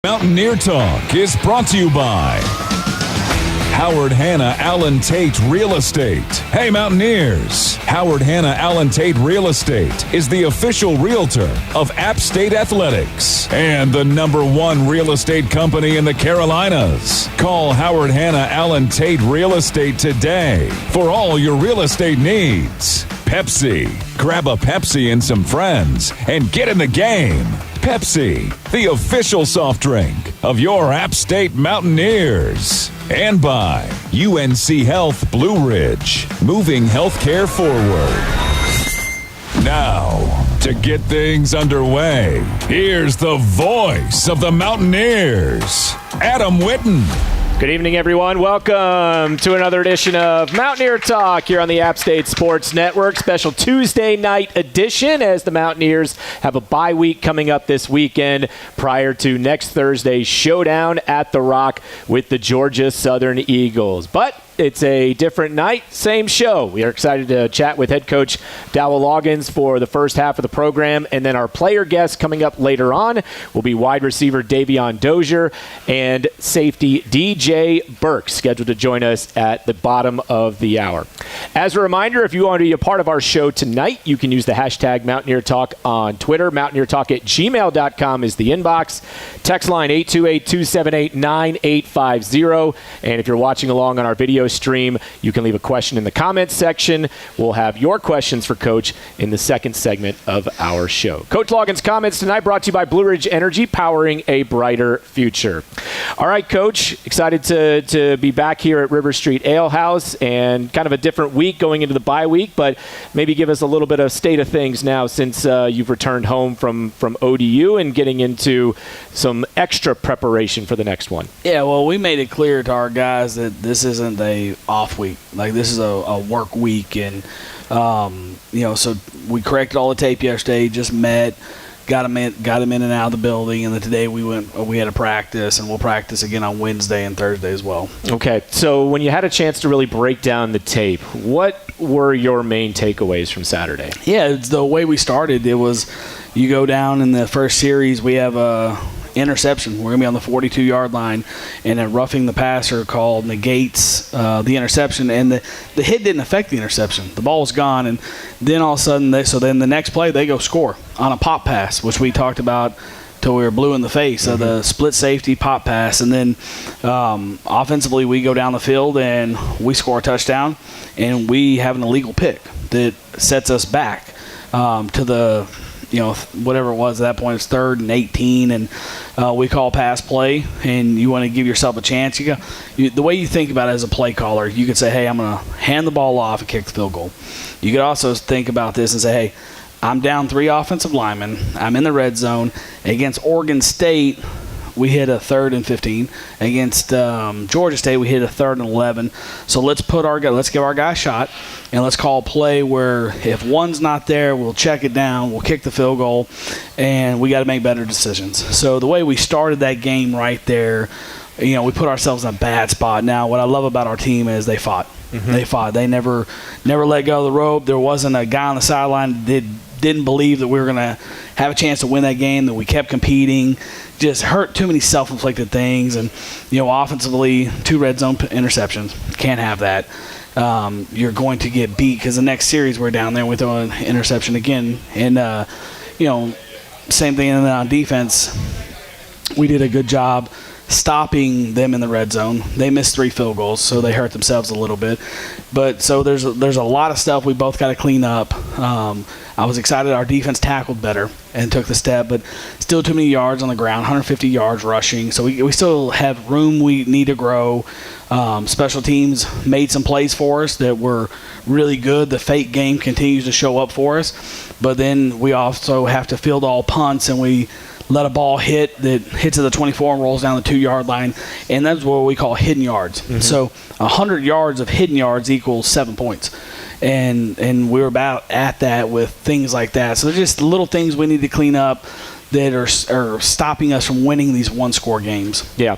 Mountaineer Talk is brought to you by Howard Hanna Allen Tate Real Estate. Hey Mountaineers, Howard Hanna Allen Tate Real Estate is the official realtor of App State Athletics and the #1 real estate company in the Carolinas. Call Howard Hanna Allen Tate Real Estate today for all your real estate needs. Pepsi. Grab a Pepsi and some friends and get in the game. Pepsi, the official soft drink of your App State Mountaineers. And by UNC Health Blue Ridge, moving healthcare forward. Now, to get things underway, here's the voice of the Mountaineers, Adam Witten. Good evening, everyone. Welcome to another edition of Mountaineer Talk here on the App State Sports Network. Special Tuesday night edition as the Mountaineers have a bye week coming up this weekend prior to next Thursday's showdown at the Rock with the Georgia Southern Eagles. But it's a different night, same show. We are excited to chat with head coach Dowell Loggains for the first half of the program. And then our player guest coming up later on will be wide receiver Davion Dozier and safety DJ Burks, scheduled to join us at the bottom of the hour. As a reminder, if you want to be a part of our show tonight, you can use the hashtag Mountaineer Talk on Twitter. MountaineerTalk@gmail.com is the inbox. Text line 828-278-9850. And if you're watching along on our video stream, you can leave a question in the comments section. We'll have your questions for Coach in the second segment of our show. Coach Loggains' comments tonight brought to you by Blue Ridge Energy, powering a brighter future. All right, Coach, excited to be back here at River Street Ale House, and kind of a different week going into the bye week, but maybe give us a little bit of state of things now since you've returned home from ODU and getting into some extra preparation for the next one. Yeah, well, we made it clear to our guys that this isn't a off week. Like, this is a work week, and so we corrected all the tape yesterday, just met, got them in and out of the building, and then today we had a practice, and we'll practice again on Wednesday and Thursday as well. Okay, so when you had a chance to really break down the tape, what were your main takeaways from Saturday? Yeah, it's the way we started. It was, you go down in the first series, we have a interception. We're going to be on the 42-yard line, and a roughing the passer call negates the interception, and the hit didn't affect the interception. The ball was gone, and then all of a sudden, then the next play, they go score on a pop pass, which we talked about till we were blue in the face, of the split safety pop pass. And then offensively, we go down the field, and we score a touchdown, and we have an illegal pick that sets us back to the whatever it was at that point. It's 3rd and 18, and we call pass play, and you want to give yourself a chance. The way you think about it as a play caller, you could say, hey, I'm going to hand the ball off and kick the field goal. You could also think about this and say, hey, I'm down 3 offensive linemen. I'm in the red zone. Against Oregon State, we hit a 3rd and 15. Against Georgia State, we hit a 3rd and 11. So let's give our guy a shot, and let's call a play where if one's not there, we'll check it down, we'll kick the field goal, and we got to make better decisions. So the way we started that game right there, we put ourselves in a bad spot. Now, what I love about our team is they fought. Mm-hmm. They fought. They never let go of the rope. There wasn't a guy on the sideline that didn't believe that we were going to have a chance to win that game, that we kept competing. Just hurt too many self-inflicted things. And, offensively, 2 red zone interceptions. Can't have that. You're going to get beat because the next series we're down there, we throw an interception again. And, same thing on defense. We did a good job stopping them in the red zone. They missed 3 field goals, so they hurt themselves a little bit. But so there's a lot of stuff we both got to clean up. I was excited our defense tackled better and took the step, but still too many yards on the ground, 150 yards rushing. So we still have room we need to grow. Special teams made some plays for us that were really good. The fake game continues to show up for us. But then we also have to field all punts, and we let a ball hit that hits at the 24 and rolls down the 2-yard line, and that's what we call hidden yards. Mm-hmm. So 100 yards of hidden yards equals 7 points. And we're about at that with things like that. So there's just little things we need to clean up that are stopping us from winning these one-score games. Yeah.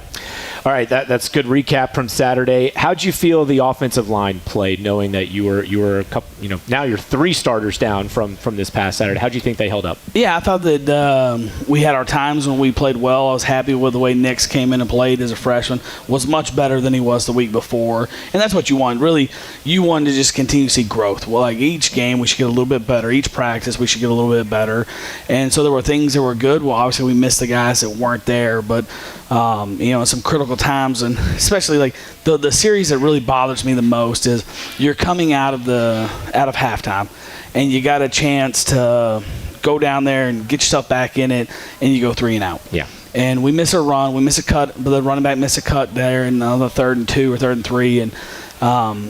All right, that's good recap from Saturday. How'd you feel the offensive line played, knowing that you were a couple, now you're 3 starters down from this past Saturday? How'd you think they held up? Yeah, I thought that we had our times when we played well. I was happy with the way Nix came in and played as a freshman. Was much better than he was the week before, and that's what you want. Really, you want to just continue to see growth. Well, like each game, we should get a little bit better. Each practice, we should get a little bit better. And so there were things that were good. Well, obviously we missed the guys that weren't there, but in some critical times, and especially like the series that really bothers me the most is you're coming out of halftime, and you got a chance to go down there and get yourself back in it, and you go 3 and out. Yeah. And we miss a run, we miss a cut, but the running back missed a cut there in the 3rd and 2 or 3rd and 3, and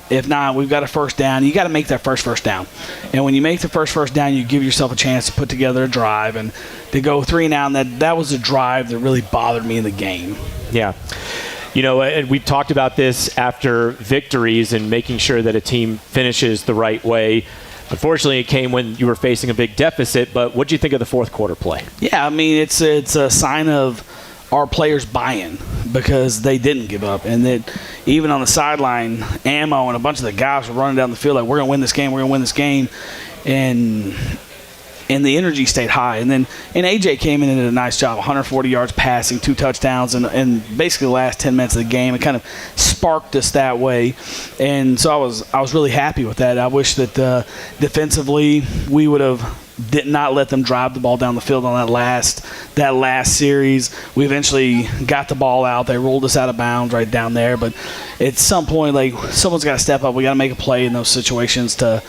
if not, we've got a first down. You got to make that first down. And when you make the first down, you give yourself a chance to put together a drive and to go 3 and out. And that was a drive that really bothered me in the game. Yeah. And we've talked about this after victories and making sure that a team finishes the right way. Unfortunately, it came when you were facing a big deficit, but what do you think of the fourth quarter play? Yeah, I mean, it's a sign of our players buy-in because they didn't give up. And that even on the sideline, Ammo and a bunch of the guys were running down the field like, we're going to win this game. And the energy stayed high. And AJ came in and did a nice job, 140 yards passing, 2 touchdowns, and basically the last 10 minutes of the game. It kind of sparked us that way. And so I was really happy with that. I wish that defensively we would have did not let them drive the ball down the field on that last series. We eventually got the ball out. They rolled us out of bounds right down there. But at some point, like, someone's got to step up. We got to make a play in those situations to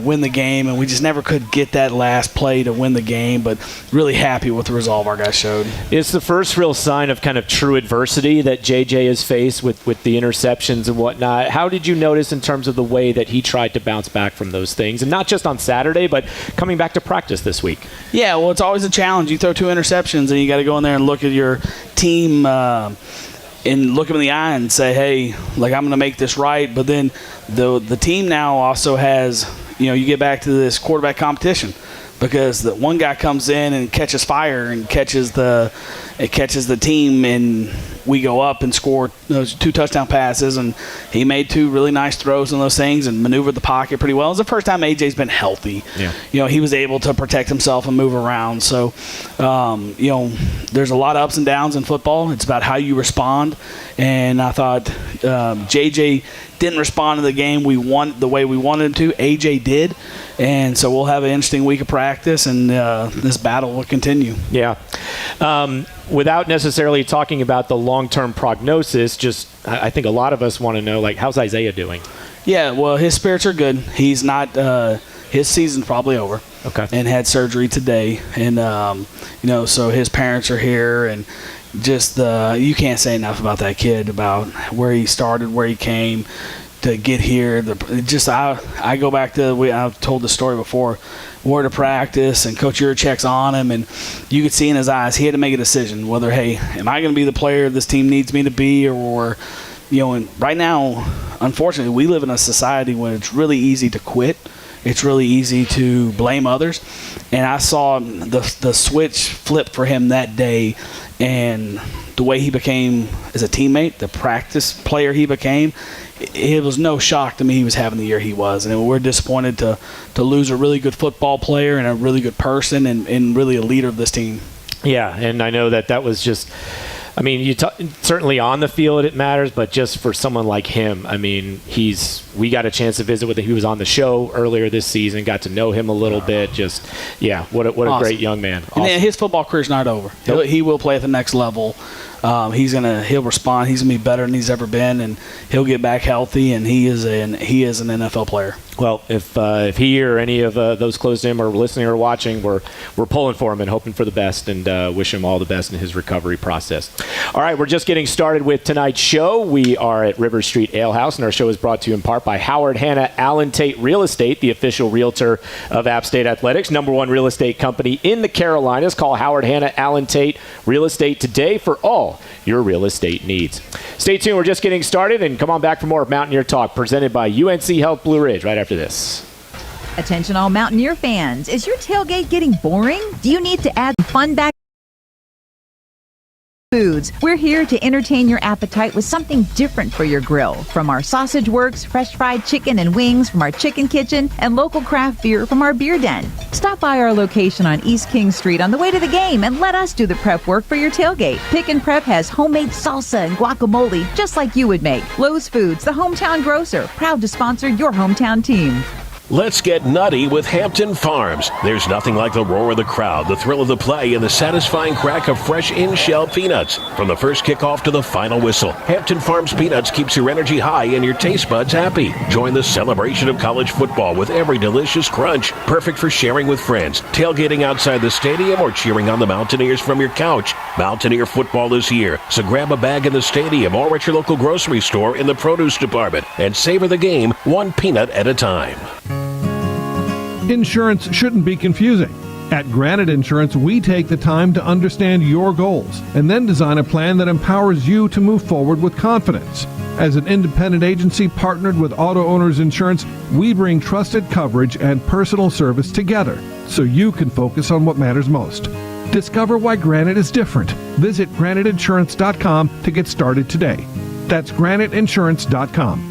win the game, and we just never could get that last play to win the game, but really happy with the resolve our guys showed. It's the first real sign of kind of true adversity that JJ has faced with the interceptions and whatnot. How did you notice in terms of the way that he tried to bounce back from those things, and not just on Saturday, but coming back to practice this week? Yeah, well, it's always a challenge. You throw 2 interceptions, and you got to go in there and look at your team and look them in the eye and say, hey, like, I'm going to make this right. But then the team now also has, you get back to this quarterback competition because the one guy comes in and catches fire and catches the team, and we go up and score those 2 touchdown passes, and he made 2 really nice throws on those things and maneuvered the pocket pretty well. It was the first time AJ's been healthy. Yeah. He was able to protect himself and move around. So, there's a lot of ups and downs in football. It's about how you respond, and I thought JJ didn't respond to the game the way we wanted him to. AJ did, and so we'll have an interesting week of practice, and this battle will continue. Yeah. Without necessarily talking about the long-term prognosis, I think a lot of us want to know, like, how's Isaiah doing? Yeah, well, his spirits are good. He's not his season's probably over. Okay. And had surgery today, and so his parents are here, and just you can't say enough about that kid, about where he started, where he came to get here. I go back to I've told the story before. Wore to practice, and Coach Yurchek's on him, and you could see in his eyes he had to make a decision whether, hey, am I going to be the player this team needs me to be, or and right now, unfortunately, we live in a society where it's really easy to quit. It's really easy to blame others, and I saw the switch flip for him that day, and the way he became as a teammate, the practice player he became. It was no shock to me he was having the year he was, and we're disappointed to lose a really good football player and a really good person and really a leader of this team. Yeah, and I know that was just – I mean, certainly on the field it matters, but just for someone like him, I mean, we got a chance to visit with him. He was on the show earlier this season, got to know him a little bit. What a awesome. Great young man. Awesome. And his football career's not over. Nope. He will play at the next level. He'll respond. He's gonna be better than he's ever been, and he'll get back healthy. And he is an NFL player. Well, if he or any of those close to him are listening or watching, we're pulling for him and hoping for the best, and wish him all the best in his recovery process. All right, we're just getting started with tonight's show. We are at River Street Ale House, and our show is brought to you in part by Howard Hanna Allen Tate Real Estate, the official realtor of App State Athletics, #1 real estate company in the Carolinas. Call Howard Hanna Allen Tate Real Estate today for all your real estate needs. Stay tuned. We're just getting started, and come on back for more of Mountaineer Talk, presented by UNC Health Blue Ridge, right after this. Attention all Mountaineer fans. Is your tailgate getting boring? Do you need to add fun back Foods. We're here to entertain your appetite with something different for your grill. From our sausage works, fresh fried chicken and wings from our chicken kitchen, and local craft beer from our beer den. Stop by our location on East King Street on the way to the game and let us do the prep work for your tailgate. Pick and Prep has homemade salsa and guacamole just like you would make. Lowe's Foods, the hometown grocer, proud to sponsor your hometown team. Let's get nutty with Hampton Farms. There's nothing like the roar of the crowd, the thrill of the play, and the satisfying crack of fresh in-shell peanuts. From the first kickoff to the final whistle, Hampton Farms Peanuts keeps your energy high and your taste buds happy. Join the celebration of college football with every delicious crunch. Perfect for sharing with friends, tailgating outside the stadium, or cheering on the Mountaineers from your couch. Mountaineer football is here, so grab a bag in the stadium or at your local grocery store in the produce department and savor the game one peanut at a time. Insurance shouldn't be confusing. At Granite Insurance, we take the time to understand your goals and then design a plan that empowers you to move forward with confidence. As an independent agency partnered with Auto Owners Insurance, we bring trusted coverage and personal service together so you can focus on what matters most. Discover why Granite is different. Visit graniteinsurance.com to get started today. That's graniteinsurance.com.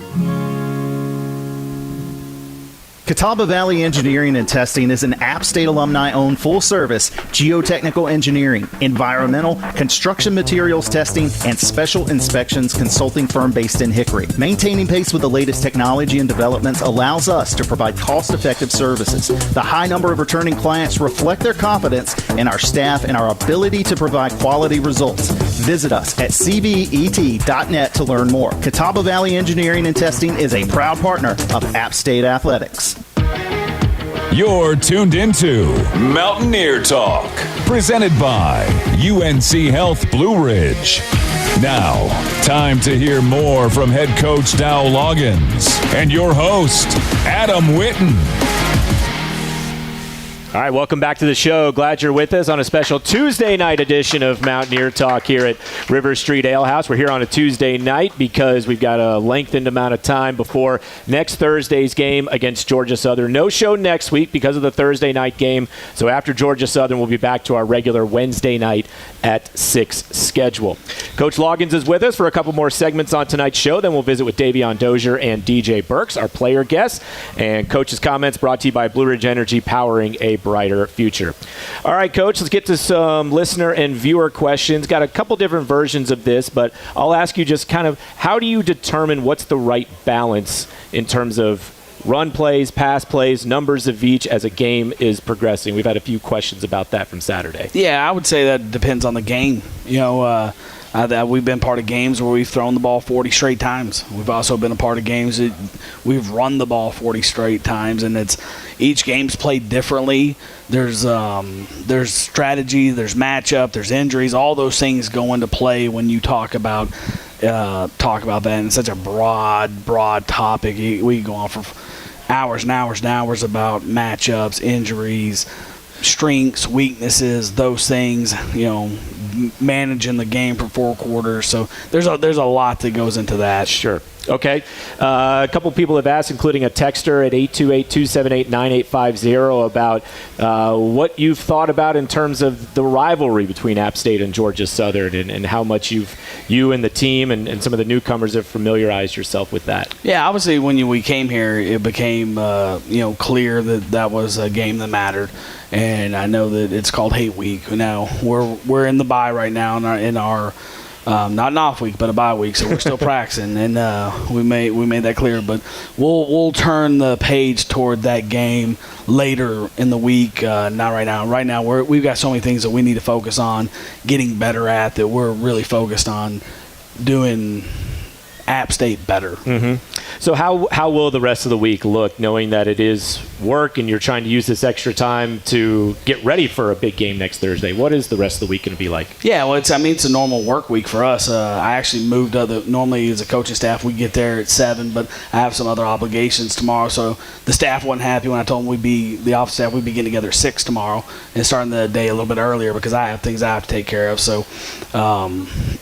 Catawba Valley Engineering and Testing is an App State alumni-owned full-service geotechnical engineering, environmental, construction materials testing, and special inspections consulting firm based in Hickory. Maintaining pace with the latest technology and developments allows us to provide cost-effective services. The high number of returning clients reflect their confidence in our staff and our ability to provide quality results. Visit us at cvet.net to learn more. Catawba Valley Engineering and Testing is a proud partner of App State Athletics. You're tuned into Mountaineer Talk, presented by UNC Health Blue Ridge. Now, time to hear more from head coach Dowell Loggains and your host, Adam Witten. All right, welcome back to the show. Glad you're with us on a special Tuesday night edition of Mountaineer Talk here at River Street Ale House. We're here on a Tuesday night because we've got a lengthened amount of time before next Thursday's game against Georgia Southern. No show next week because of the Thursday night game. So after Georgia Southern, we'll be back to our regular Wednesday night at 6 schedule. Coach Loggains is with us for a couple more segments on tonight's show. Then we'll visit with Davion, Dozier, and DJ Burks, our player guests. And Coach's comments brought to you by Blue Ridge Energy, powering a brighter future. All right, Coach, let's get to some listener and viewer questions. Got a couple different versions of this, but I'll ask you just kind of how do you determine what's the right balance in terms of run plays, pass plays, numbers of each as a game is progressing? We've had a few questions about that from Saturday. Yeah, I would say that depends on the game. You know, we've been part of games where we've thrown the ball 40 straight times. We've also been a part of games that we've run the ball 40 straight times, and it's each game's played differently. There's strategy, there's matchup, there's injuries. All those things go into play when you talk about that. And it's such a broad topic. We can go on for hours and hours and hours about matchups, injuries, strengths, weaknesses, those things, you know, managing the game for 4 quarters. So there's a lot that goes into that. Sure. Okay. A couple people have asked, including a texter at 828-278-9850, about what you've thought about in terms of the rivalry between App State and Georgia Southern, and how much you and the team and some of the newcomers have familiarized yourself with that. Yeah, obviously when we came here, it became clear that was a game that mattered. And I know that it's called Hate Week. Now we're in the bye right now in our not an off week, but a bye week, so we're still practicing, and we made that clear. But we'll turn the page toward that game later in the week, not right now. Right now we've got so many things that we need to focus on getting better at, that we're really focused on doing App State better. Mm-hmm. So how will the rest of the week look, knowing that it is work and you're trying to use this extra time to get ready for a big game next Thursday? What is the rest of the week going to be like? Yeah, well, it's a normal work week for us. I actually moved normally as a coaching staff, we get there at 7, but I have some other obligations tomorrow, so the staff wasn't happy when I told them the office staff we'd be getting together at 6 tomorrow and starting the day a little bit earlier because I have things I have to take care of. So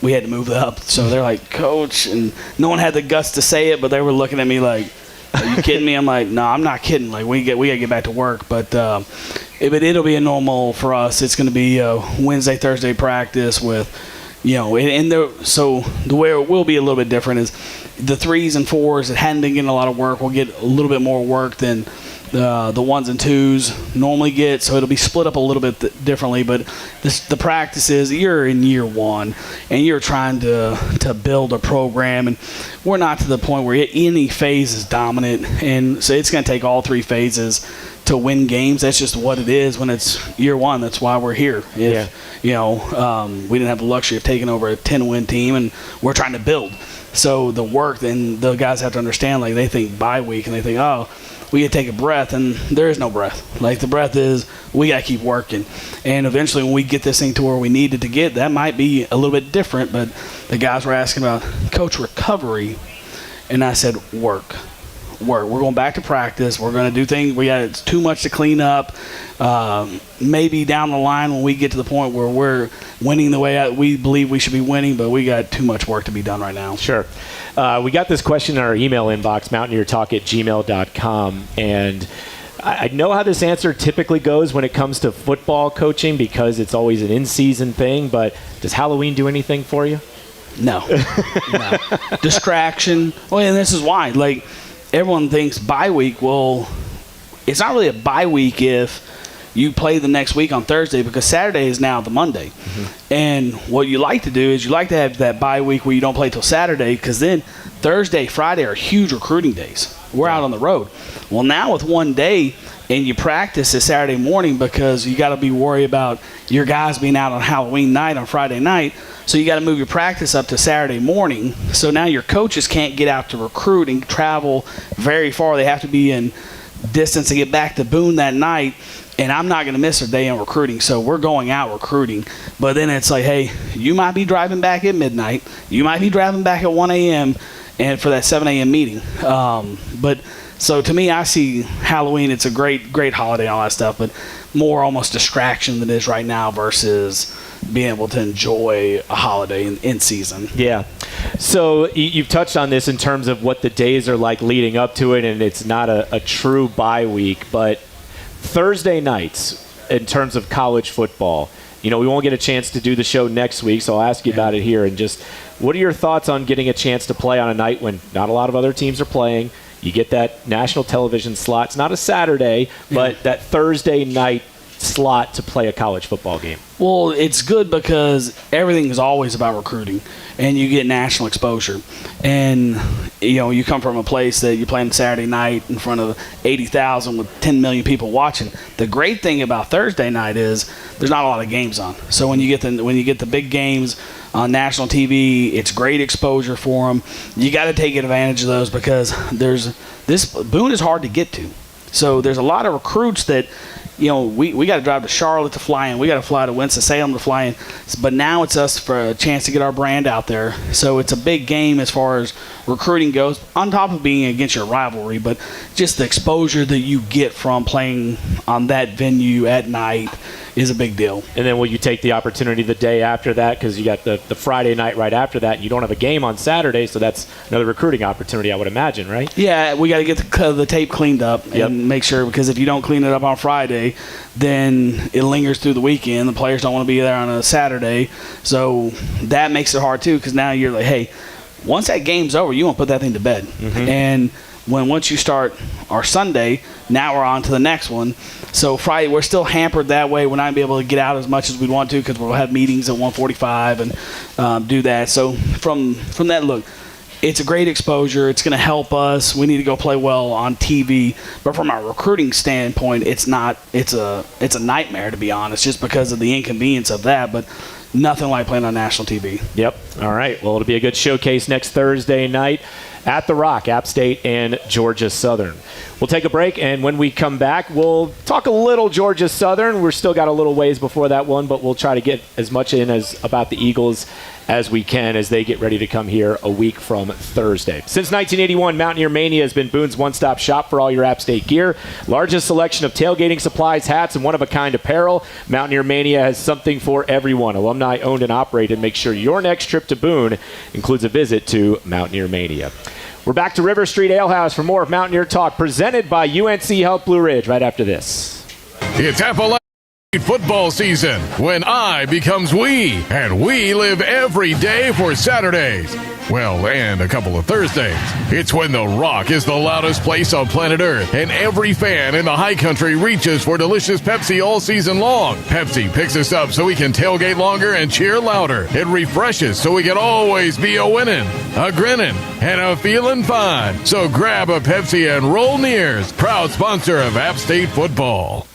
we had to move up. So they're like, Coach, and no one had the guts to say it, but they were looking at me like, are you kidding me? I'm like, no, I'm not kidding. Like, we got to get back to work. But it'll be a normal for us. It's going to be a Wednesday, Thursday practice with, So the way it will be a little bit different is the 3s and 4s that hadn't been getting a lot of work will get a little bit more work than the 1s and 2s normally get. So it'll be split up a little bit differently. But the practice is you're in year 1 and you're trying to build a program, and we're not to the point where any phase is dominant. And so it's going to take all 3 phases to win games. That's just what it is when it's year 1. That's why we're here. We didn't have the luxury of taking over a 10-win team, and we're trying to build. So the work, and the guys have to understand, like, they think bye week and they think, oh, we got to take a breath, and there is no breath. Like, the breath is we got to keep working. And eventually when we get this thing to where we need it to get, that might be a little bit different. But the guys were asking about, Coach, recovery. And I said, work. We're going back to practice. We're going to do things. It's too much to clean up. Maybe down the line when we get to the point where we're winning the way we believe we should be winning, but we got too much work to be done right now. Sure. We got this question in our email inbox, mountaineertalk@gmail.com, and I know how this answer typically goes when it comes to football coaching because it's always an in-season thing, but does Halloween do anything for you? No. No. Distraction. Well, and this is why. Like, everyone thinks bye week. Well, it's not really a bye week if you play the next week on Thursday, because Saturday is now the Monday. Mm-hmm. And what you like to do is you like to have that bye week where you don't play till Saturday, because then Thursday, Friday are huge recruiting days. We're out on the road. Well, now with one day, and you practice this Saturday morning because you got to be worried about your guys being out on Halloween night on Friday night. So you got to move your practice up to Saturday morning. So now your coaches can't get out to recruit and travel very far. They have to be in distance to get back to Boone that night. And I'm not going to miss a day in recruiting. So we're going out recruiting. But then it's like, hey, you might be driving back at midnight. You might be driving back at 1 a.m. and for that 7 a.m. meeting. So to me, I see Halloween, it's a great holiday and all that stuff, but more almost distraction than it is right now versus being able to enjoy a holiday in season. Yeah. So you've touched on this in terms of what the days are like leading up to it, and it's not a true bye week, but Thursday nights in terms of college football, we won't get a chance to do the show next week, so I'll ask you about it here. And just what are your thoughts on getting a chance to play on a night when not a lot of other teams are playing? You get that national television slot. It's not a Saturday, but that Thursday night slot to play a college football game. Well, it's good because everything is always about recruiting, and you get national exposure. And, you come from a place that you play on Saturday night in front of 80,000 with 10 million people watching. The great thing about Thursday night is there's not a lot of games on. So when you get the big games on national TV, it's great exposure for them. You got to take advantage of those because Boone is hard to get to. So there's a lot of recruits that, we got to drive to Charlotte to fly in. We got to fly to Winston-Salem to fly in. But now it's us for a chance to get our brand out there. So it's a big game as far as recruiting goes, on top of being against your rivalry. But just the exposure that you get from playing on that venue at night is a big deal. And then will you take the opportunity the day after that, because you got the Friday night right after that, and you don't have a game on Saturday, so that's another recruiting opportunity, I would imagine, right? Yeah, we got to get the tape cleaned up and make sure, because if you don't clean it up on Friday, then it lingers through the weekend. The players don't want to be there on a Saturday, so that makes it hard too, because now you're like, hey, once that game's over, you want to put that thing to bed. Mm-hmm. And once you start our Sunday, now we're on to the next one. So Friday, we're still hampered that way. We're not going to be able to get out as much as we'd want to because we'll have meetings at 1:45 and do that. So from that look, it's a great exposure. It's going to help us. We need to go play well on TV. But from a recruiting standpoint, it's not. It's a nightmare, to be honest, just because of the inconvenience of that. But nothing like playing on national TV. Yep. All right. Well, it'll be a good showcase next Thursday night at the Rock, App State and Georgia Southern. We'll take a break, and when we come back, we'll talk a little Georgia Southern. We're still got a little ways before that one, but we'll try to get as much in as about the Eagles as we can as they get ready to come here a week from Thursday. Since 1981, Mountaineer Mania has been Boone's one-stop shop for all your App State gear. Largest selection of tailgating supplies, hats, and one-of-a-kind apparel. Mountaineer Mania has something for everyone. Alumni owned and operated. Make sure your next trip to Boone includes a visit to Mountaineer Mania. We're back to River Street Ale House for more of Mountaineer Talk, presented by UNC Health Blue Ridge right after this. It's Apple Football season when I becomes we, and we live every day for Saturdays. Well, and a couple of Thursdays. It's when The Rock is the loudest place on planet Earth, and every fan in the high country reaches for delicious Pepsi all season long. Pepsi picks us up so we can tailgate longer and cheer louder. It refreshes so we can always be a winning, a grinning, and a feeling fine. So grab a Pepsi and roll Nears, proud sponsor of App State football.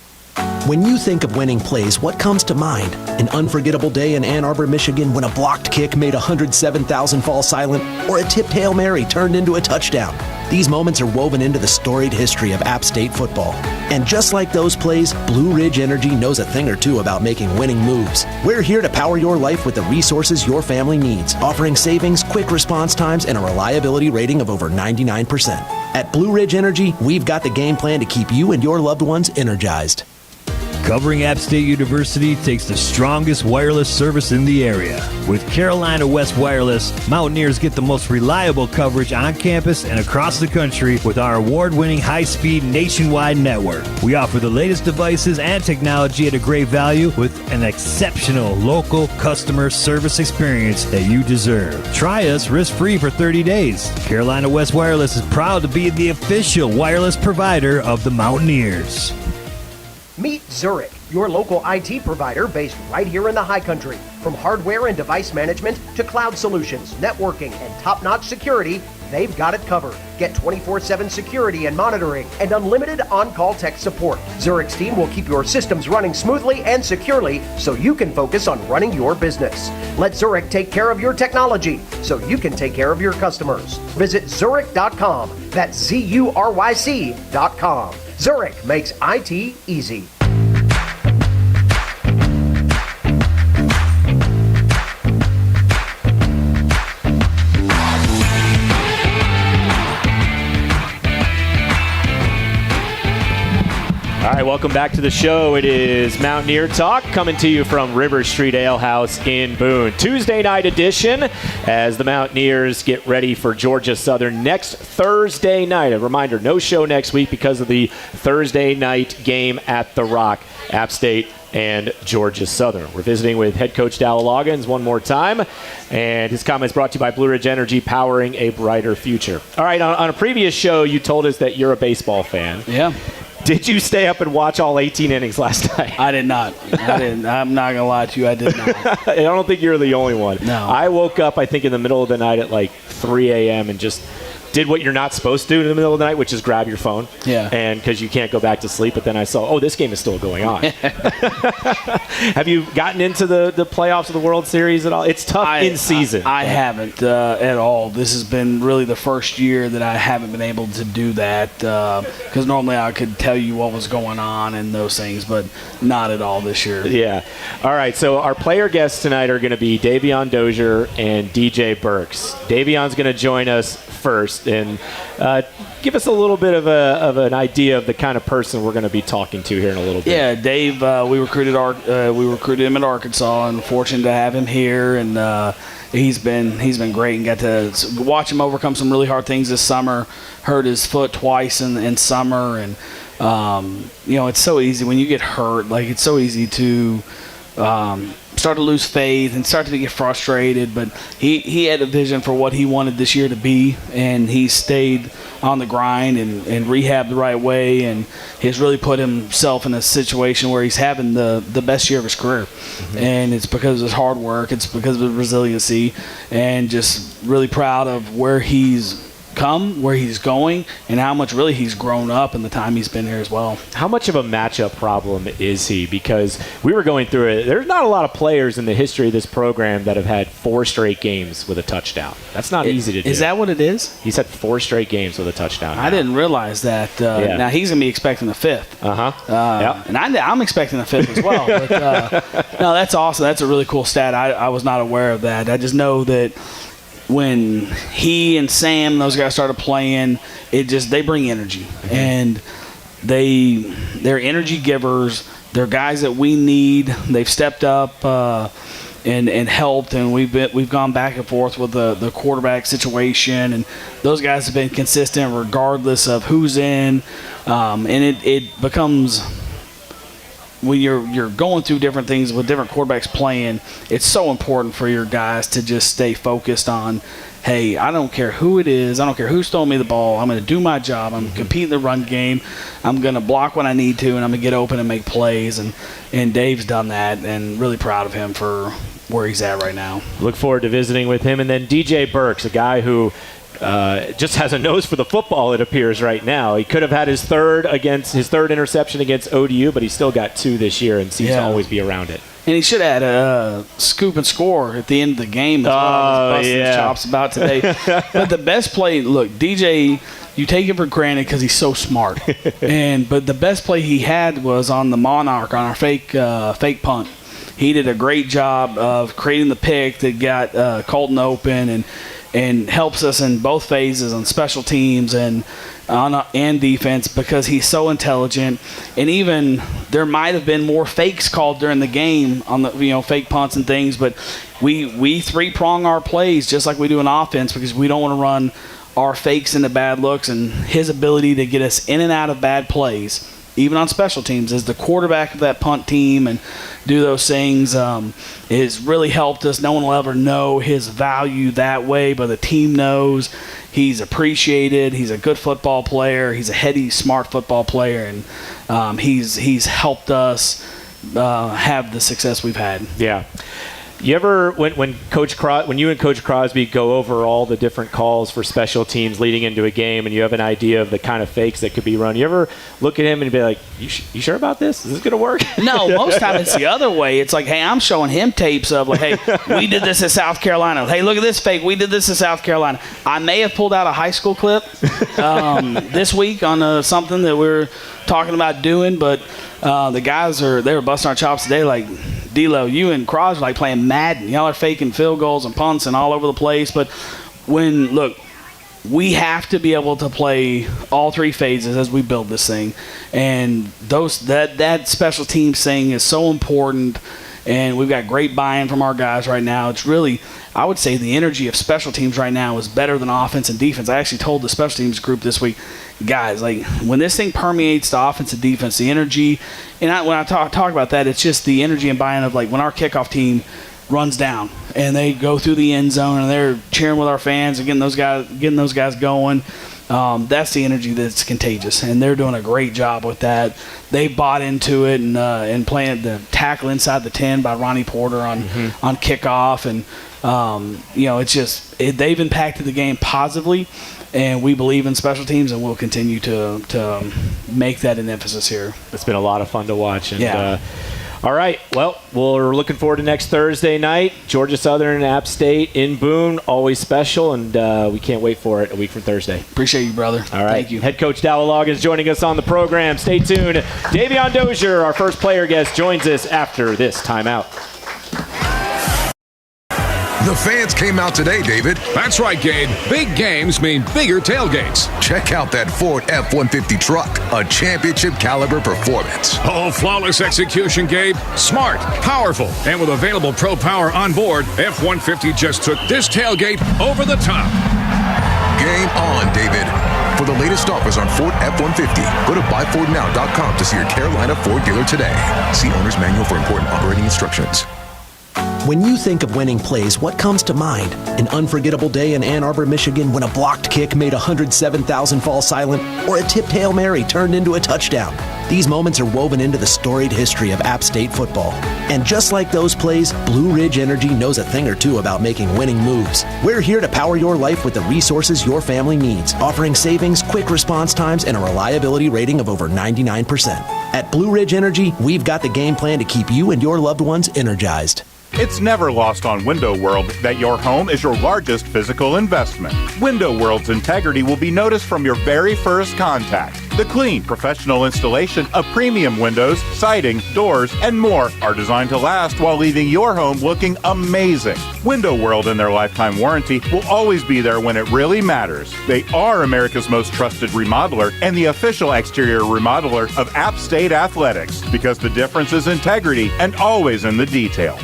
When you think of winning plays, what comes to mind? An unforgettable day in Ann Arbor, Michigan when a blocked kick made 107,000 fall silent, or a tipped Hail Mary turned into a touchdown. These moments are woven into the storied history of App State football. And just like those plays, Blue Ridge Energy knows a thing or two about making winning moves. We're here to power your life with the resources your family needs, offering savings, quick response times, and a reliability rating of over 99%. At Blue Ridge Energy, we've got the game plan to keep you and your loved ones energized. Covering App State University takes the strongest wireless service in the area. With Carolina West Wireless, Mountaineers get the most reliable coverage on campus and across the country with our award-winning high-speed nationwide network. We offer the latest devices and technology at a great value with an exceptional local customer service experience that you deserve. Try us risk-free for 30 days. Carolina West Wireless is proud to be the official wireless provider of the Mountaineers. Meet Zurich, your local IT provider based right here in the high country. From hardware and device management to cloud solutions, networking, and top-notch security, they've got it covered. Get 24/7 security and monitoring and unlimited on-call tech support. Zurich's team will keep your systems running smoothly and securely so you can focus on running your business. Let Zurich take care of your technology so you can take care of your customers. Visit Zurich.com. That's ZURYC.com. Zurich makes IT easy. All right, welcome back to the show. It is Mountaineer Talk coming to you from River Street Ale House in Boone. Tuesday night edition as the Mountaineers get ready for Georgia Southern next Thursday night. A reminder, no show next week because of the Thursday night game at The Rock, App State and Georgia Southern. We're visiting with head coach Dowell Loggains one more time, and his comments brought to you by Blue Ridge Energy, powering a brighter future. All right, on a previous show, you told us that you're a baseball fan. Yeah. Did you stay up and watch all 18 innings last night? I did not. I'm not going to lie to you. I did not. I don't think you're the only one. No. I woke up, I think, in the middle of the night at like 3 a.m. and just did what you're not supposed to do in the middle of the night, which is grab your phone. Yeah. And because you can't go back to sleep. But then I saw, this game is still going on. Have you gotten into the playoffs of the World Series at all? It's tough in season. I haven't at all. This has been really the first year that I haven't been able to do that because normally I could tell you what was going on and those things, but not at all this year. Yeah. All right, so our player guests tonight are going to be Davion, Dozier, and DJ Burks. Davion's going to join us first and give us a little bit of an idea of the kind of person we're going to be talking to here in a little bit. Yeah, Dave, we recruited him at Arkansas, and fortunate to have him here, and he's been great, and got to watch him overcome some really hard things this summer. Hurt his foot twice in summer, and it's so easy when you get hurt. Like, it's so easy to start to lose faith and start to get frustrated, but he had a vision for what he wanted this year to be, and he stayed on the grind and rehabbed the right way, and he's really put himself in a situation where he's having the best year of his career. Mm-hmm. And it's because of his hard work, it's because of his resiliency, and just really proud of where he's come, where he's going, and how much really he's grown up in the time he's been here as well. How much of a matchup problem is he? Because we were going through it. There's not a lot of players in the history of this program that have had 4 straight games with a touchdown. That's not easy to do. Is that what it is? He's had 4 straight games with a touchdown. I didn't realize that. Yeah. Now he's going to be expecting the 5th. Yep. And I'm expecting the 5th as well. But, no, that's awesome. That's a really cool stat. I was not aware of that. I just know that when he and Sam, those guys started playing, they bring energy. Mm-hmm. And they're energy givers. They're guys that we need. They've stepped up and helped, and we've gone back and forth with the quarterback situation, and those guys have been consistent regardless of who's in. And it becomes when you're going through different things with different quarterbacks playing, it's so important for your guys to just stay focused on, hey, I don't care who it is. I don't care who's throwing me the ball. I'm going to do my job. I'm going to compete in the run game. I'm going to block when I need to, and I'm going to get open and make plays. And Dave's done that, and really proud of him for where he's at right now. Look forward to visiting with him. And then DJ Burks, a guy who just has a nose for the football, it appears, right now. He could have had his third interception against ODU, but he still got 2 this year and seems to always be around it. And he should have had a scoop and score at the end of the game as well. I was busting his chops about today. But the best play, look, DJ, you take him for granted because he's so smart. But the best play he had was on the Monarch, on our fake punt. He did a great job of creating the pick that got Colton open and helps us in both phases on special teams and defense because he's so intelligent. And even there might have been more fakes called during the game on the fake punts and things, but we three-prong our plays just like we do in offense because we don't want to run our fakes into bad looks. And his ability to get us in and out of bad plays, even on special teams, as the quarterback of that punt team and do those things, has really helped us. No one will ever know his value that way, but the team knows he's appreciated. He's a good football player. He's a heady, smart football player, and he's helped us have the success we've had. Yeah. You ever, when you and Coach Crosby go over all the different calls for special teams leading into a game, and you have an idea of the kind of fakes that could be run, you ever look at him and be like, "You sure about this? Is this going to work?" No, most time it's the other way. It's like, hey, I'm showing him tapes of like, hey, we did this at South Carolina. Hey, look at this fake. We did this at South Carolina. I may have pulled out a high school clip this week on something that we're talking about doing, but the guys they were busting our chops today like, D-Lo, you and Crosby like playing Madden. Y'all are faking field goals and punts and all over the place. But we have to be able to play all 3 phases as we build this thing. And that special teams thing is so important. And we've got great buy-in from our guys right now. It's really, I would say the energy of special teams right now is better than offense and defense. I actually told the special teams group this week, guys, like when this thing permeates the offense and defense, the energy, and when I talk about that, it's just the energy and buy-in of like when our kickoff team runs down and they go through the end zone and they're cheering with our fans and getting those guys going. That's the energy that's contagious, and they're doing a great job with that. They bought into it and playing the tackle inside the 10 by Ronnie Porter on kickoff, and it's just they've impacted the game positively, and we believe in special teams, and we'll continue to make that an emphasis here. It's been a lot of fun to watch, and all right, well, we're looking forward to next Thursday night. Georgia Southern and App State in Boone, always special, and we can't wait for it a week from Thursday. Appreciate you, brother. All right. Thank you. Head coach Dowell Loggains joining us on the program. Stay tuned. Davion Dozier, our first player guest, joins us after this timeout. The fans came out today, David. That's right, Gabe. Big games mean bigger tailgates. Check out that Ford F-150 truck, a championship caliber performance. Oh, flawless execution, Gabe. Smart, powerful, and with available Pro Power on board, F-150 just took this tailgate over the top. Game on, David. For the latest offers on Ford F-150, go to buyfordnow.com to see your Carolina Ford dealer today. See owner's manual for important operating instructions. When you think of winning plays, what comes to mind? An unforgettable day in Ann Arbor, Michigan when a blocked kick made 107,000 fall silent, or a tipped Hail Mary turned into a touchdown. These moments are woven into the storied history of App State football. And just like those plays, Blue Ridge Energy knows a thing or two about making winning moves. We're here to power your life with the resources your family needs, offering savings, quick response times, and a reliability rating of over 99%. At Blue Ridge Energy, we've got the game plan to keep you and your loved ones energized. It's never lost on Window World that your home is your largest physical investment. Window World's integrity will be noticed from your very first contact. The clean, professional installation of premium windows, siding, doors, and more are designed to last while leaving your home looking amazing. Window World and their lifetime warranty will always be there when it really matters. They are America's most trusted remodeler and the official exterior remodeler of App State Athletics, because the difference is integrity and always in the details.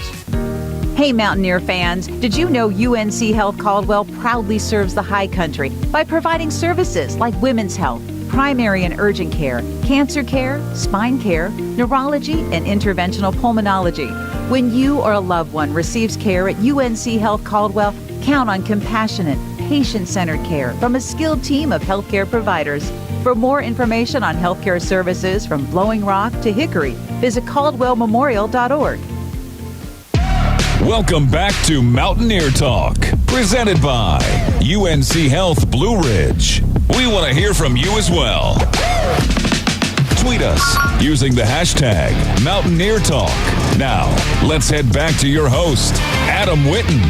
Hey Mountaineer fans, did you know UNC Health Caldwell proudly serves the High Country by providing services like women's health, primary and urgent care, cancer care, spine care, neurology, and interventional pulmonology. When you or a loved one receives care at UNC Health Caldwell, count on compassionate, patient-centered care from a skilled team of healthcare providers. For more information on healthcare services from Blowing Rock to Hickory, visit caldwellmemorial.org. Welcome back to Mountaineer Talk, presented by UNC Health Blue Ridge. We want to hear from you as well. Tweet us using the hashtag Mountaineer Talk. Now, let's head back to your host, Adam Witten.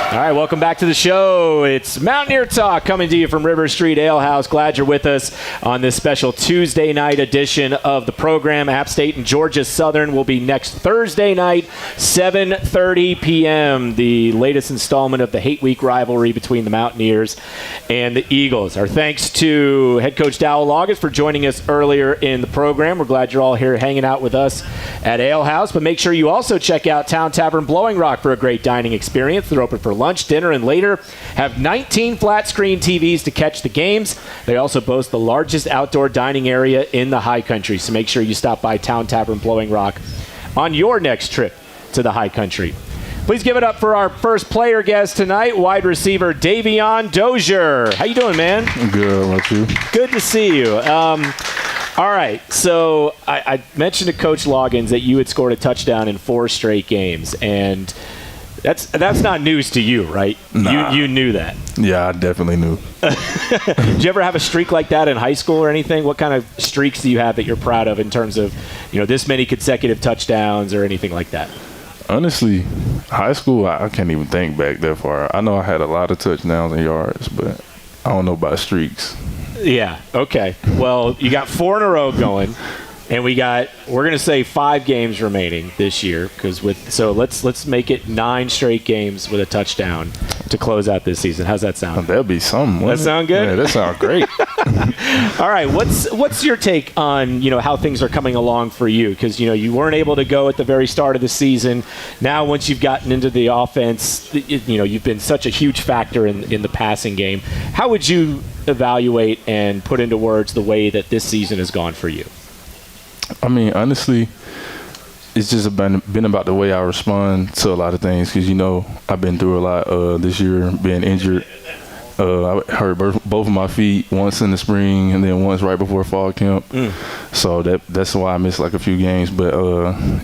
All right, welcome back to the show. It's Mountaineer Talk coming to you from River Street Ale House. Glad you're with us on this special Tuesday night edition of the program. App State and Georgia Southern will be next Thursday night, 7:30 p.m., the latest installment of the Hate Week rivalry between the Mountaineers and the Eagles. Our thanks to head coach Dowell Loggains for joining us earlier in the program. We're glad you're all here hanging out with us at Ale House, but make sure you also check out Town Tavern Blowing Rock for a great dining experience. They're open for lunch, dinner, and later. Have 19 flat screen TVs to catch the games. They also boast the largest outdoor dining area in the High Country, so make sure you stop by Town Tavern Blowing Rock on your next trip to the High Country. Please give it up for our first player guest tonight, wide receiver Davion Dozier. How you doing, man? Good. How about you? Good to see you. All right, so I mentioned to Coach Loggains that you had scored a touchdown in 4 straight games, and that's not news to you, right? Nah. You knew that. Yeah, I definitely knew. Did you ever have a streak like that in high school or anything? What kind of streaks do you have that you're proud of in terms of, this many consecutive touchdowns or anything like that? Honestly, high school, I can't even think back that far. I know I had a lot of touchdowns and yards, but I don't know about streaks. Yeah, okay. Well, you got 4 in a row going. And we're going to say 5 games remaining this year, so let's make it 9 straight games with a touchdown to close out this season. How's that sound? That'd be something. That sound good? Yeah, that sounds great. All right, what's your take on how things are coming along for you? Because you weren't able to go at the very start of the season. Now, once you've gotten into the offense, you've been such a huge factor in the passing game. How would you evaluate and put into words the way that this season has gone for you? I mean, honestly, it's just been about the way I respond to a lot of things because, I've been through a lot this year, being injured. I hurt both of my feet, once in the spring and then once right before fall camp. So that's why I missed like a few games. But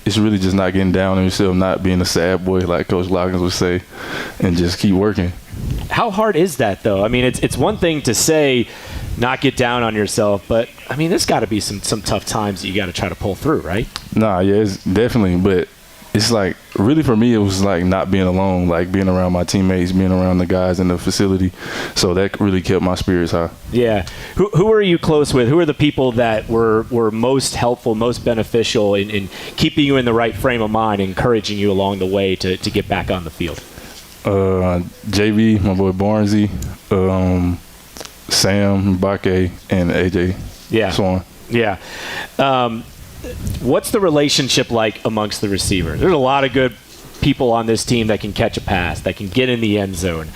it's really just not getting down on yourself, not being a sad boy like Coach Loggains would say, and just keep working. How hard is that, though? I mean, it's one thing to say not get down on yourself, but, I mean, there's got to be some tough times that you got to try to pull through, right? Nah, yeah, it's definitely. But it's like, really for me, it was like not being alone, like being around my teammates, being around the guys in the facility. So that really kept my spirits high. Yeah. Who are you close with? Who are the people that were most helpful, most beneficial in keeping you in the right frame of mind, encouraging you along the way to get back on the field? JV, my boy Barnesy, Sam, Mbake, and AJ Swan. Yeah. What's the relationship like amongst the receivers? There's a lot of good people on this team that can catch a pass, that can get in the end zone.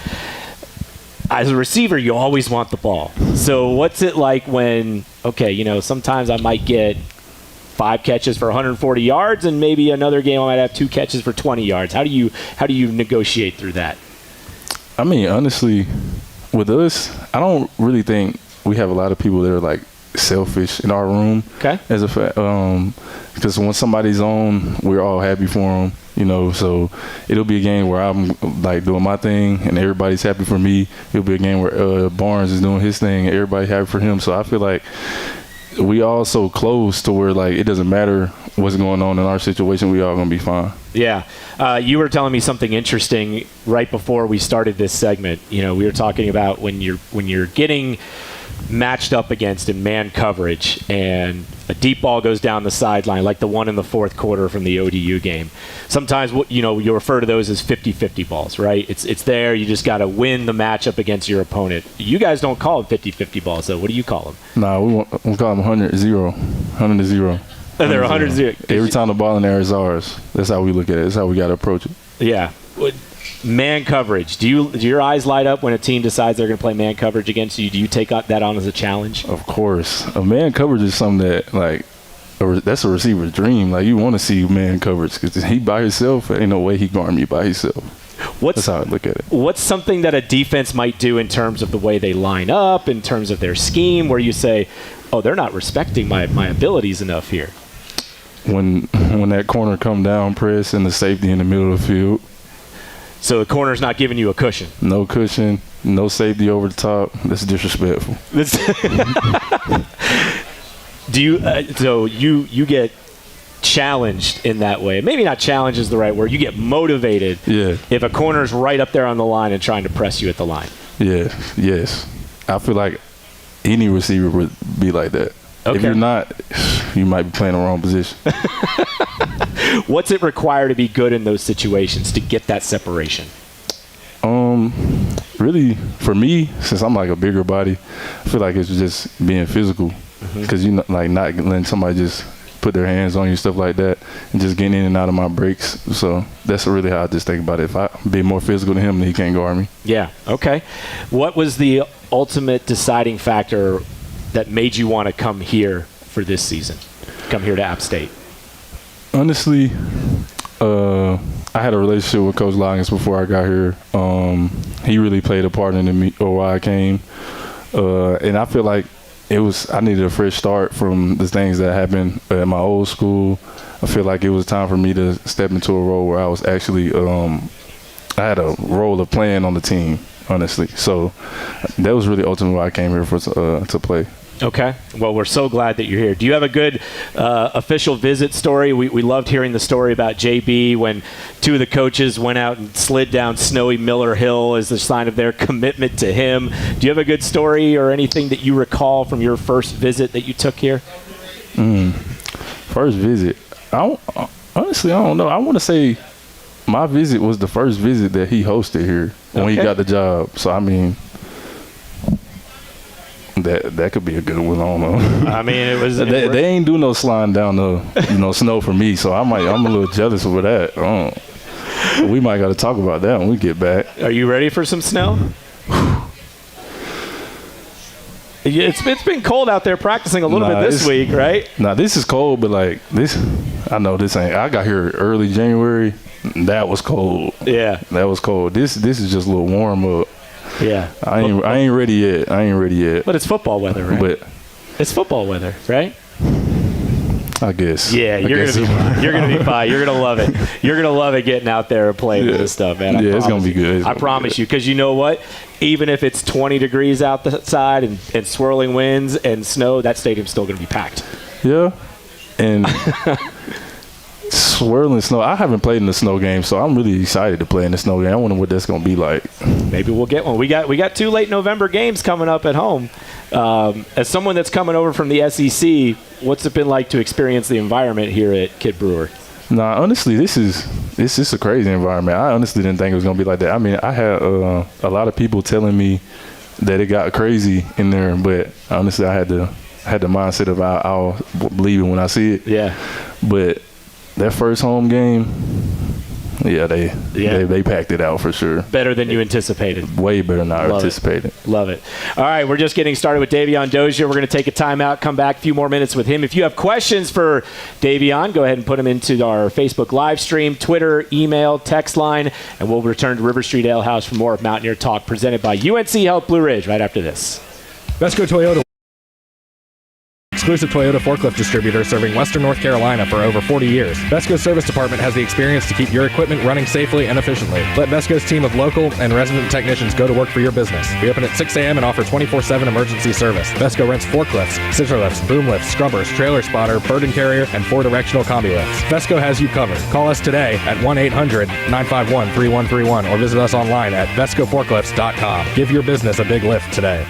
As a receiver, you always want the ball. So what's it like when, sometimes I might get 5 catches for 140 yards and maybe another game I might have 2 catches for 20 yards. How do you negotiate through that? I mean, honestly, with us, I don't really think we have a lot of people that are like selfish in our room. Okay. As a fact, because when somebody's on, we're all happy for them. So it'll be a game where I'm like doing my thing and everybody's happy for me. It'll be a game where Barnes is doing his thing and everybody's happy for him. So I feel like we all so close to where like it doesn't matter what's going on in our situation, we all gonna be fine. Yeah. You were telling me something interesting right before we started this segment. We were talking about when you're getting matched up against in man coverage and a deep ball goes down the sideline, like the one in the 4th quarter from the ODU game. Sometimes you refer to those as 50-50 balls, right? It's there. You just got to win the matchup against your opponent. You guys don't call them 50-50 balls, though. What do you call them? Nah, we call them 100-0. 100-0. And they're 100-0. Every time the ball in there is ours. That's how we look at it. That's how we got to approach it. Yeah. Man coverage. Do your eyes light up when a team decides they're going to play man coverage against you? Do you take that on as a challenge? Of course. A man coverage is something that, like, that's a receiver's dream. Like, you want to see man coverage because he by himself, ain't no way he guard me by himself. That's how I look at it. What's something that a defense might do in terms of the way they line up, in terms of their scheme, where you say, oh, they're not respecting my abilities enough here? When that corner come down, press, and the safety in the middle of the field. So the corner's not giving you a cushion? No cushion, no safety over the top. That's disrespectful. Do you so you get challenged in that way? Maybe not challenge is the right word. You get motivated if a corner's right up there on the line and trying to press you at the line. Yeah, yes. I feel like any receiver would be like that. Okay. If you're not, you might be playing the wrong position. What's it require to be good in those situations to get that separation? Really, for me, since I'm like a bigger body, I feel like it's just being physical. Because you know, like not letting somebody just put their hands on you, stuff like that, and just getting in and out of my breaks. So that's really how I just think about it. If I be more physical than him, then he can't guard me. Yeah. Okay. What was the ultimate deciding factor that made you want to come here for this season? Come here to App State? Honestly, I had a relationship with Coach Loggains before I got here. He really played a part in me or why I came, and I feel like I needed a fresh start from the things that happened at my old school. I feel like it was time for me to step into a role where I was actually I had a role of playing on the team, honestly. So that was really ultimately why I came here to play. Okay. Well, we're so glad that you're here. Do you have a good official visit story? We loved hearing the story about JB when two of the coaches went out and slid down snowy Miller Hill as a sign of their commitment to him. Do you have a good story or anything that you recall from your first visit that you took here? First visit? Honestly, I don't know. I want to say my visit was the first visit that he hosted here when he got the job. So, I mean, that could be a good one. I don't know. I mean, it was. They ain't do no sliding down the snow for me, so I'm a little jealous over that. We might got to talk about that when we get back. Are you ready for some snow? It's been cold out there practicing a little bit this week, right? This is cold, but like this, I know this ain't. I got here early January. That was cold. Yeah, that was cold. This is just a little warm up. Yeah, I ain't ready yet. But it's football weather, right? But it's football weather, right? I guess. Yeah, you're gonna be fine. You're gonna love it. You're gonna love it getting out there and playing with this stuff, man. It's gonna be good. I promise you, because you know what? Even if it's 20 degrees outside and swirling winds and snow, that stadium's still gonna be packed. Yeah, and swirling snow. I haven't played in the snow game, so I'm really excited to play in the snow game. I wonder what that's gonna be like. Maybe we'll get one. We got 2 late November games coming up at home. As someone that's coming over from the SEC, what's it been like to experience the environment here at Kidd Brewer? Nah, honestly, this is a crazy environment. I honestly didn't think it was gonna be like that. I mean, I had a lot of people telling me that it got crazy in there, but honestly, I had the mindset of I'll believe it when I see it. Yeah. But that first home game, they packed it out for sure. Better than you anticipated. Way better than I anticipated. Love it. All right, we're just getting started with Davion Dozier. We're going to take a timeout, come back a few more minutes with him. If you have questions for Davion, go ahead and put them into our Facebook live stream, Twitter, email, text line, and we'll return to River Street Ale House for more of Mountaineer Talk presented by UNC Health Blue Ridge right after this. Vesco Toyota. Exclusive Toyota forklift distributor serving Western North Carolina for over 40 years. Vesco's service department has the experience to keep your equipment running safely and efficiently. Let Vesco's team of local and resident technicians go to work for your business. We open at 6 a.m. and offer 24/7 emergency service. Vesco rents forklifts, scissor lifts, boom lifts, scrubbers, trailer spotter, burden carrier, and 4-directional combi lifts. Vesco has you covered. Call us today at 1-800-951-3131 or visit us online at vescoforklifts.com. Give your business a big lift today.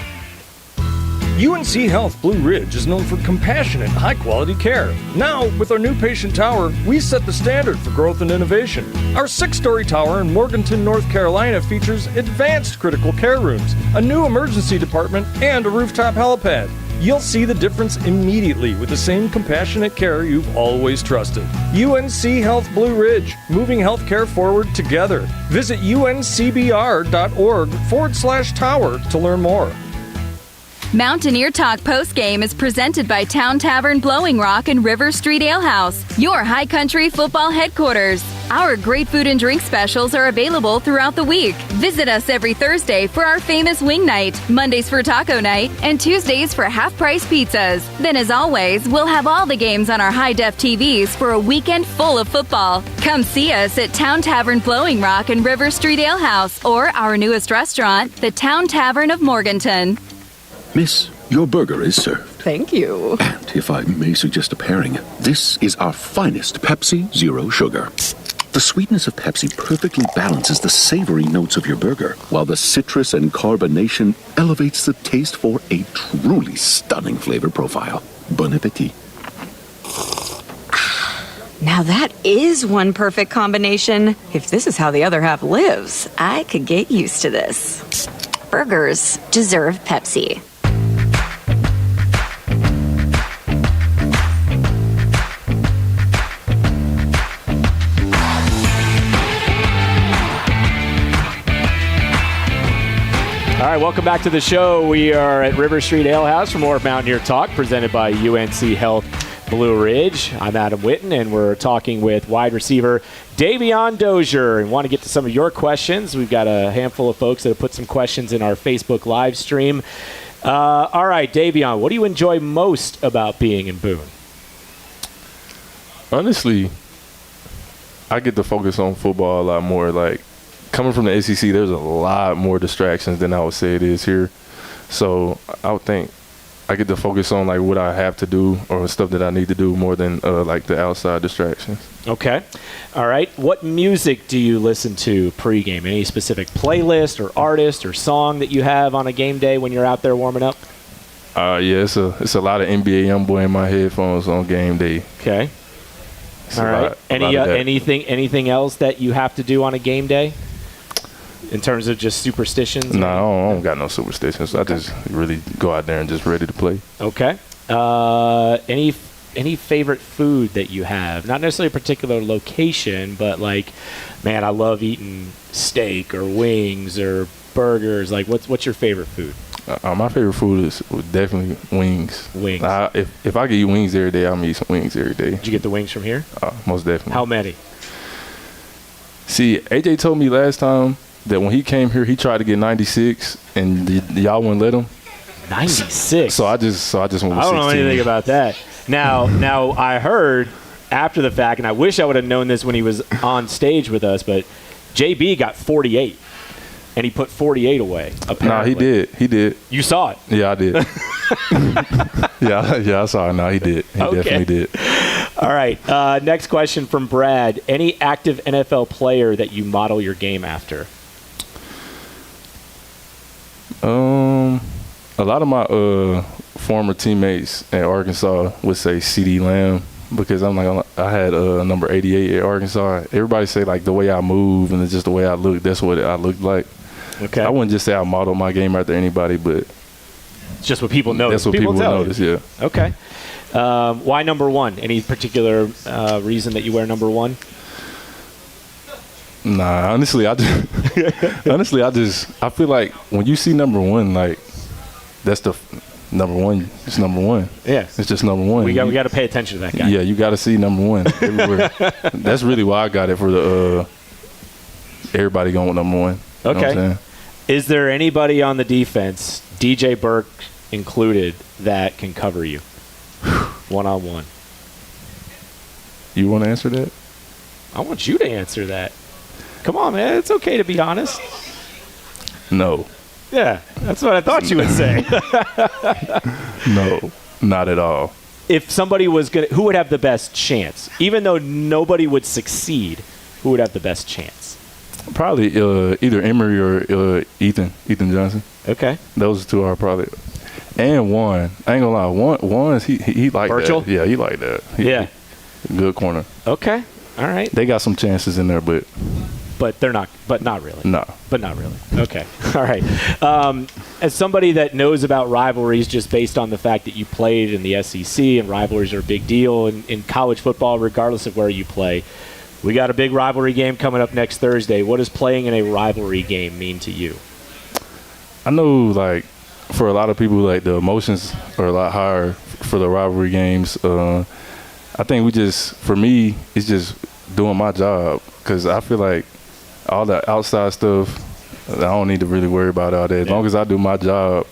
UNC Health Blue Ridge is known for compassionate, high-quality care. Now, with our new patient tower, we set the standard for growth and innovation. Our 6-story tower in Morganton, North Carolina features advanced critical care rooms, a new emergency department, and a rooftop helipad. You'll see the difference immediately with the same compassionate care you've always trusted. UNC Health Blue Ridge, moving healthcare forward together. Visit uncbr.org/tower to learn more. Mountaineer Talk postgame is presented by Town Tavern Blowing Rock and River Street Alehouse, your high country football headquarters. Our great food and drink specials are available throughout the week. Visit us every Thursday for our famous wing night, Mondays for taco night, and Tuesdays for half-price pizzas. Then, as always, we'll have all the games on our high-def TVs for a weekend full of football. Come see us at Town Tavern Blowing Rock and River Street Alehouse, or our newest restaurant, the Town Tavern of Morganton. Miss, your burger is served. Thank you. And if I may suggest a pairing, this is our finest Pepsi Zero Sugar. The sweetness of Pepsi perfectly balances the savory notes of your burger, while the citrus and carbonation elevates the taste for a truly stunning flavor profile. Bon appetit. Now that is one perfect combination. If this is how the other half lives, I could get used to this. Burgers deserve Pepsi. All right, welcome back to the show. We are at River Street Alehouse for more of Mountaineer Talk, presented by UNC Health Blue Ridge. I'm Adam Witten, and we're talking with wide receiver Davion Dozier. And want to get to some of your questions. We've got a handful of folks that have put some questions in our Facebook live stream. All right, Davion, what do you enjoy most about being in Boone? Honestly, I get to focus on football a lot more. Like, coming from the SEC, there's a lot more distractions than I would say it is here. So I would think I get to focus on like what I have to do or stuff that I need to do more than like the outside distractions. Okay. All right. What music do you listen to pregame? Any specific playlist or artist or song that you have on a game day when you're out there warming up? Yeah, it's a lot of NBA YoungBoy in my headphones on game day. Okay. All right. Anything else that you have to do on a game day? In terms of just superstitions? No, I don't got no superstitions. Okay. I just really go out there and just ready to play. Okay. Any favorite food that you have? Not necessarily a particular location, but like, man, I love eating steak or wings or burgers. Like, what's your favorite food? My favorite food is definitely wings. Wings. If I could eat wings every day, I'm gonna eat some wings every day. Did you get the wings from here? Most definitely. How many? See, AJ told me last time that when he came here, he tried to get 96, and y'all wouldn't let him. 96. So I just went with 16. I don't know anything about that. Now I heard after the fact, and I wish I would have known this when he was on stage with us, but JB got 48, and he put 48 away. Apparently. No, he did. You saw it? Yeah, I did. yeah, I saw it. No, he did. He definitely did. All right. Next question from Brad. Any active NFL player that you model your game after? A lot of my former teammates at Arkansas would say CeeDee Lamb because I had number 88 at Arkansas. Everybody say like the way I move and just the way I look, that's what I looked like. Okay. I wouldn't just say I modeled my game after anybody, but it's just what people notice. That's what people notice, yeah. Okay. Why number one? Any particular reason that you wear number one? Nah, honestly, I feel like when you see number one, like that's the number one. It's number one. Yeah, it's just number one. We got to pay attention to that guy. Yeah, you got to see number one everywhere. That's really why I got it for the everybody going with number one. Okay. You know what I'm saying? Is there anybody on the defense, DJ Burks included, that can cover you one-on-one? You want to answer that? I want you to answer that. Come on, man. It's okay to be honest. No. Yeah, that's what I thought you would say. No, not at all. If somebody was going to, who would have the best chance? Even though nobody would succeed, who would have the best chance? Probably either Emery or Ethan Johnson. Okay. Those two are probably. And Juan. I ain't gonna lie. Juan, he like Virtual? that. Yeah, he like that. Yeah. Good corner. Okay. All right. They got some chances in there, but but they're not. But not really. No. But not really. Okay. All right. As somebody that knows about rivalries just based on the fact that you played in the SEC, and rivalries are a big deal in college football, regardless of where you play, we got a big rivalry game coming up next Thursday. What does playing in a rivalry game mean to you? I know, like, for a lot of people, like, the emotions are a lot higher for the rivalry games. I think for me, it's just doing my job, because I feel like all the outside stuff, I don't need to really worry about all that. As long as I do my job,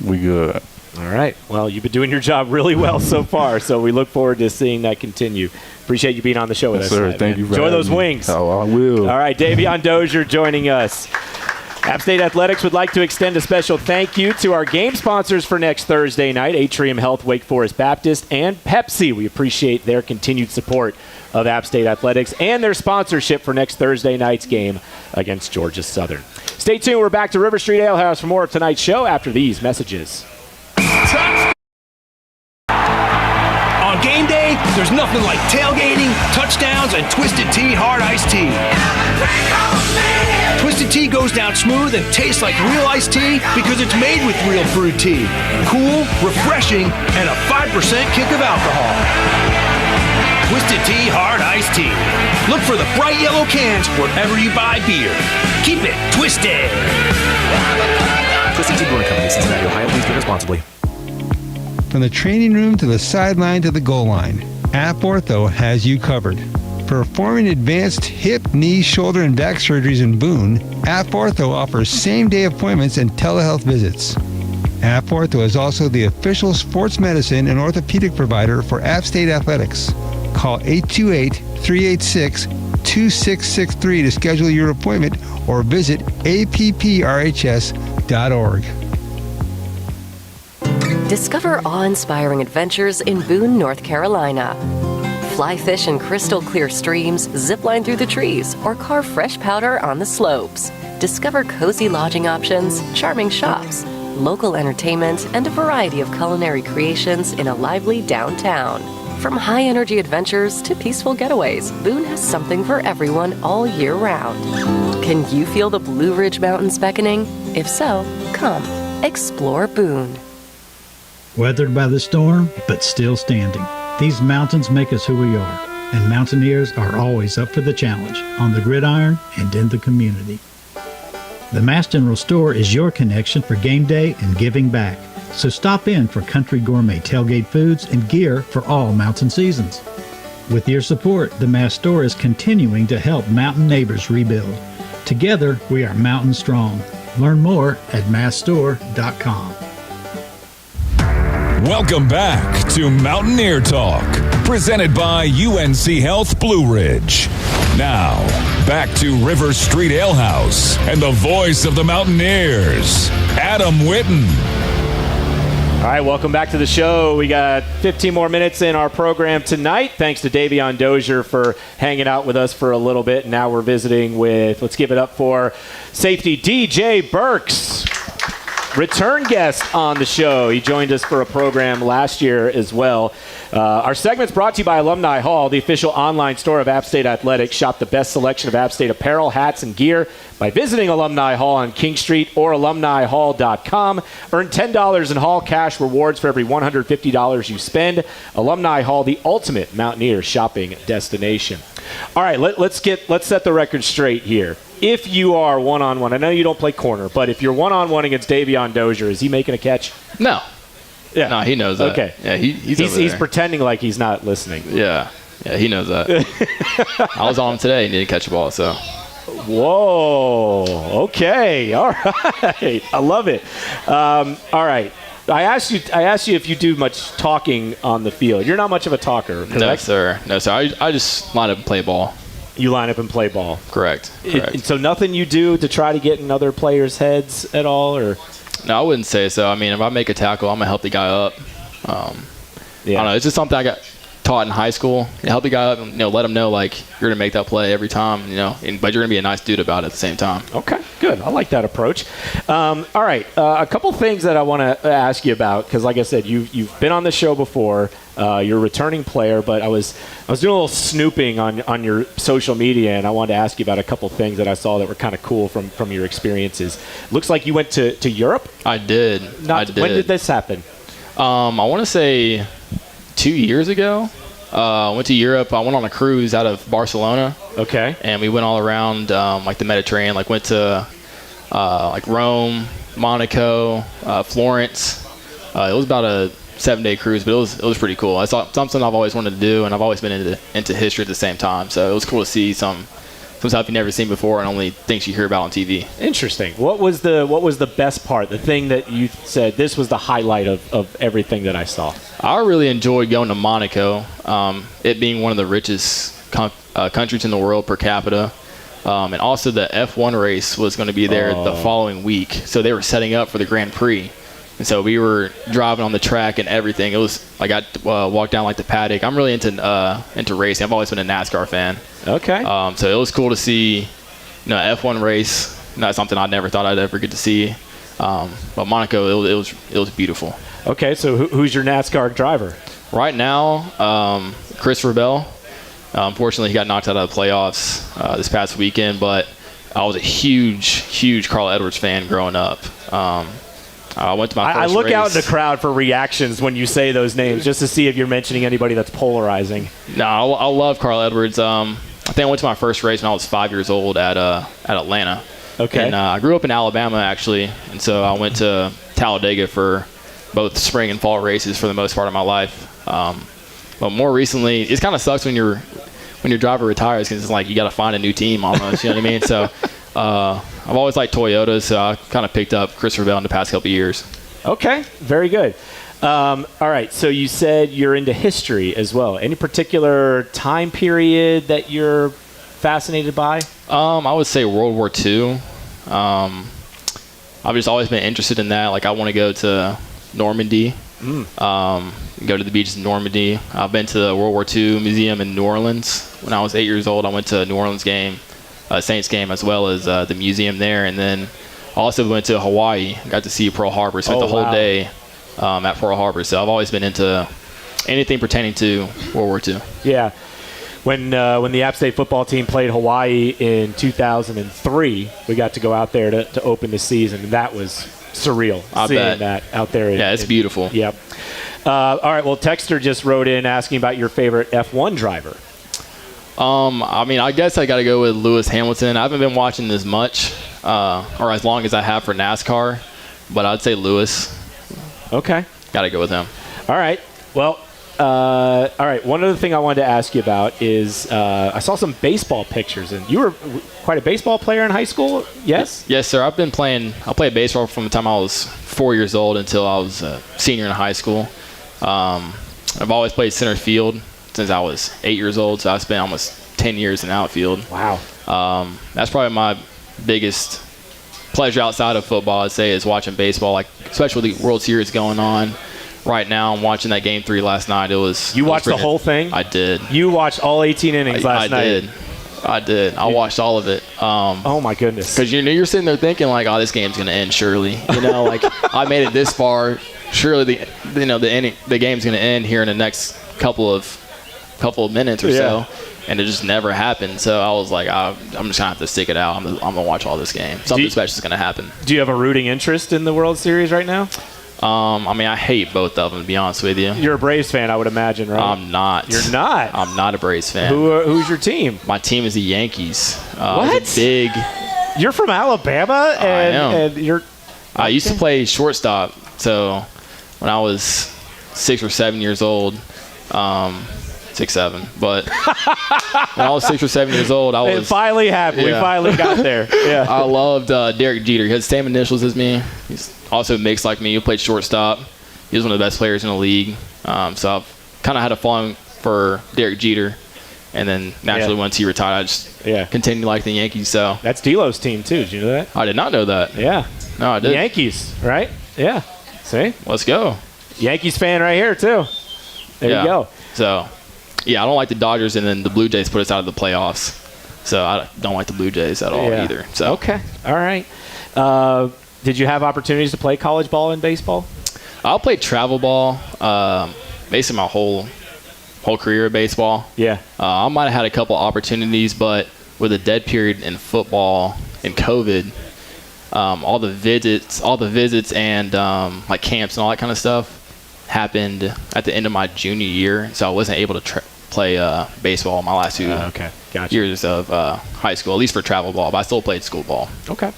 we good. All right. Well, you've been doing your job really well so far, so we look forward to seeing that continue. Appreciate you being on the show with us. Sir, tonight, thank man. you for Enjoy having those me. wings. Oh, I will. All right, Davion Dozier joining us. App State Athletics would like to extend a special thank you to our game sponsors for next Thursday night, Atrium Health, Wake Forest Baptist, and Pepsi. We appreciate their continued support of App State Athletics and their sponsorship for next Thursday night's game against Georgia Southern. Stay tuned. We're back to River Street Ale House for more of tonight's show after these messages. On game day, there's nothing like tailgating, touchdowns, and Twisted Tea Hard Iced Tea. Twisted Tea goes down smooth and tastes like real iced tea because it's made with real brewed tea. Cool, refreshing, and a 5% kick of alcohol. Twisted Tea Hard Iced Tea. Look for the bright yellow cans wherever you buy beer. Keep it twisted. Twisted Tea Brewing Company, Cincinnati, Ohio. Please drink responsibly. From the training room to the sideline to the goal line, App Ortho has you covered. Performing advanced hip, knee, shoulder, and back surgeries in Boone, App Ortho offers same-day appointments and telehealth visits. App Ortho is also the official sports medicine and orthopedic provider for App State Athletics. Call 828-386-2663 to schedule your appointment or visit apprhs.org. Discover awe-inspiring adventures in Boone, North Carolina. Fly fish in crystal clear streams, zip line through the trees, or carve fresh powder on the slopes. Discover cozy lodging options, charming shops, local entertainment, and a variety of culinary creations in a lively downtown. From high-energy adventures to peaceful getaways, Boone has something for everyone all year round. Can you feel the Blue Ridge Mountains beckoning? If so, come. Explore Boone. Weathered by the storm, but still standing. These mountains make us who we are, and Mountaineers are always up for the challenge, on the gridiron and in the community. The Mass General Store is your connection for game day and giving back. So stop in for country gourmet tailgate foods and gear for all mountain seasons. With your support, the Mass Store is continuing to help mountain neighbors rebuild. Together, we are mountain strong. Learn more at massstore.com. Welcome back to Mountaineer Talk, presented by UNC Health Blue Ridge. Now, back to River Street Ale House and the voice of the Mountaineers, Adam Witten. All right, welcome back to the show. We got 15 more minutes in our program tonight. Thanks to Davion Dozier for hanging out with us for a little bit. Now we're visiting with, let's give it up for safety DJ Burks. Return guest on the show. He joined us for a program last year as well. Our segment's brought to you by Alumni Hall, the official online store of App State Athletics. Shop the best selection of App State apparel, hats, and gear by visiting Alumni Hall on King Street or alumnihall.com. Earn $10 in Hall cash rewards for every $150 you spend. Alumni Hall, the ultimate Mountaineer shopping destination. All right, let's set the record straight here. If you are one-on-one, I know you don't play corner, but if you're one-on-one against Davion Dozier, is he making a catch? No. Yeah. No, he knows that. Okay. Yeah, he's pretending like he's not listening. Yeah. Yeah, he knows that. I was on him today and he didn't catch a ball, so. Whoa. Okay. All right. I love it. All right. I asked you if you do much talking on the field. You're not much of a talker, correct? No, sir. I just line up and play ball. You line up and play ball. Correct. So nothing you do to try to get in other players' heads at all, or? No, I wouldn't say so. I mean, if I make a tackle, I'm gonna help the guy up. I don't know. It's just something taught in high school. Help the guy up and let him know like you're gonna make that play every time, but you're gonna be a nice dude about it at the same time. Okay, good. I like that approach. All right, a couple things that I want to ask you about because, like I said, you've been on the show before. You're a returning player, but I was doing a little snooping on your social media, and I wanted to ask you about a couple things that I saw that were kind of cool from your experiences. Looks like you went to Europe. I did. I did. When did this happen? I want to say 2 years ago. I went to Europe. I went on a cruise out of Barcelona. Okay. And we went all around like the Mediterranean. Like went to like Rome, Monaco, Florence. It was about a 7-day cruise, but it was pretty cool. It's something I've always wanted to do, and I've always been into history at the same time. So it was cool to see some stuff you've never seen before and only things you hear about on TV. Interesting. What was the best part? The thing that you said this was the highlight of everything that I saw. I really enjoyed going to Monaco. It being one of the richest countries in the world per capita. And also the F1 race was going to be there the following week. So they were setting up for the Grand Prix. And so we were driving on the track and everything. It was like I walked down like the paddock. I'm really into racing. I've always been a NASCAR fan. Okay. So it was cool to see, F1 race. Not something I never thought I'd ever get to see. But Monaco, it was beautiful. Okay. So who's your NASCAR driver? Right now, Christopher Bell. Unfortunately, he got knocked out of the playoffs this past weekend. But I was a huge Carl Edwards fan growing up. I went to my first I look race. out in the crowd for reactions when you say those names, just to see if you're mentioning anybody that's polarizing. No, I love Carl Edwards. I think I went to my first race when I was 5 years old at Atlanta. Okay. And I grew up in Alabama, actually, and so I went to Talladega for both spring and fall races for the most part of my life. But more recently, it kind of sucks when your driver retires because it's like you got to find a new team almost. You know what I mean? So. I've always liked Toyotas, so I kind of picked up Christopher Bell in the past couple of years. Okay, very good. All right, so you said you're into history as well. Any particular time period that you're fascinated by? I would say World War II. I've just always been interested in that. Like, I want to go to Normandy, go to the beaches in Normandy. I've been to the World War II Museum in New Orleans. When I was 8 years old, I went to a New Orleans game. Saints game, as well as the museum there, and then also went to Hawaii. Got to see Pearl Harbor. Spent the whole day at Pearl Harbor. So I've always been into anything pertaining to World War II. Yeah, when the App State football team played Hawaii in 2003, we got to go out there to open the season, and that was surreal. Seeing that out there. Yeah, it's beautiful. Yep. All right. Well, Texter just wrote in asking about your favorite F1 driver. I mean, I guess I got to go with Lewis Hamilton. I haven't been watching as much or as long as I have for NASCAR, but I'd say Lewis. Okay. Got to go with him. All right. Well, all right. One other thing I wanted to ask you about is I saw some baseball pictures, and you were quite a baseball player in high school, yes? Yes, sir. I played baseball from the time I was 4 years old until I was a senior in high school. I've always played center field since I was 8 years old, so I spent almost 10 years in outfield. Wow. That's probably my biggest pleasure outside of football, I'd say, is watching baseball, like especially the World Series going on right now. I'm watching that Game 3 last night. You watched the whole thing? I did. You watched all 18 innings last night? I did. I watched all of it. Oh, my goodness. Because you're sitting there thinking, like, oh, this game's going to end surely. Like, I made it this far. Surely the game's going to end here in the next couple of minutes or so, and it just never happened. So I was like, I'm just gonna have to stick it out. I'm gonna watch all this game. Something special is gonna happen. Do you have a rooting interest in the World Series right now? I mean, I hate both of them, to be honest with you. You're a Braves fan, I would imagine, right? I'm not. You're not? I'm not a Braves fan. Who's your team? My team is the Yankees. What? Big. You're from Alabama, and I used to play shortstop. So when I was 6 or 7 years old. 6'7", but when I was 6 or 7 years old, It finally happened. We finally got there. Yeah. I loved Derek Jeter. He had the same initials as me. He's also mixed like me. He played shortstop. He was one of the best players in the league. So I've kind of had a falling for Derek Jeter, and then naturally once he retired, I just continued to like the Yankees. So that's D'Lo's team too. Did you know that? I did not know that. Yeah. No, I did. The Yankees, right? Yeah. See? Let's go. Yankees fan right here too. There you go. So Yeah, I don't like the Dodgers, and then the Blue Jays put us out of the playoffs. So I don't like the Blue Jays at all either. So okay, all right. Did you have opportunities to play college ball and baseball? I played travel ball basically my whole career of baseball. Yeah. I might have had a couple opportunities, but with a dead period in football and COVID, all the visits and like camps and all that kind of stuff happened at the end of my junior year, so I wasn't able to play baseball my last 2 years of high school, at least for travel ball, but I still played school ball. Okay.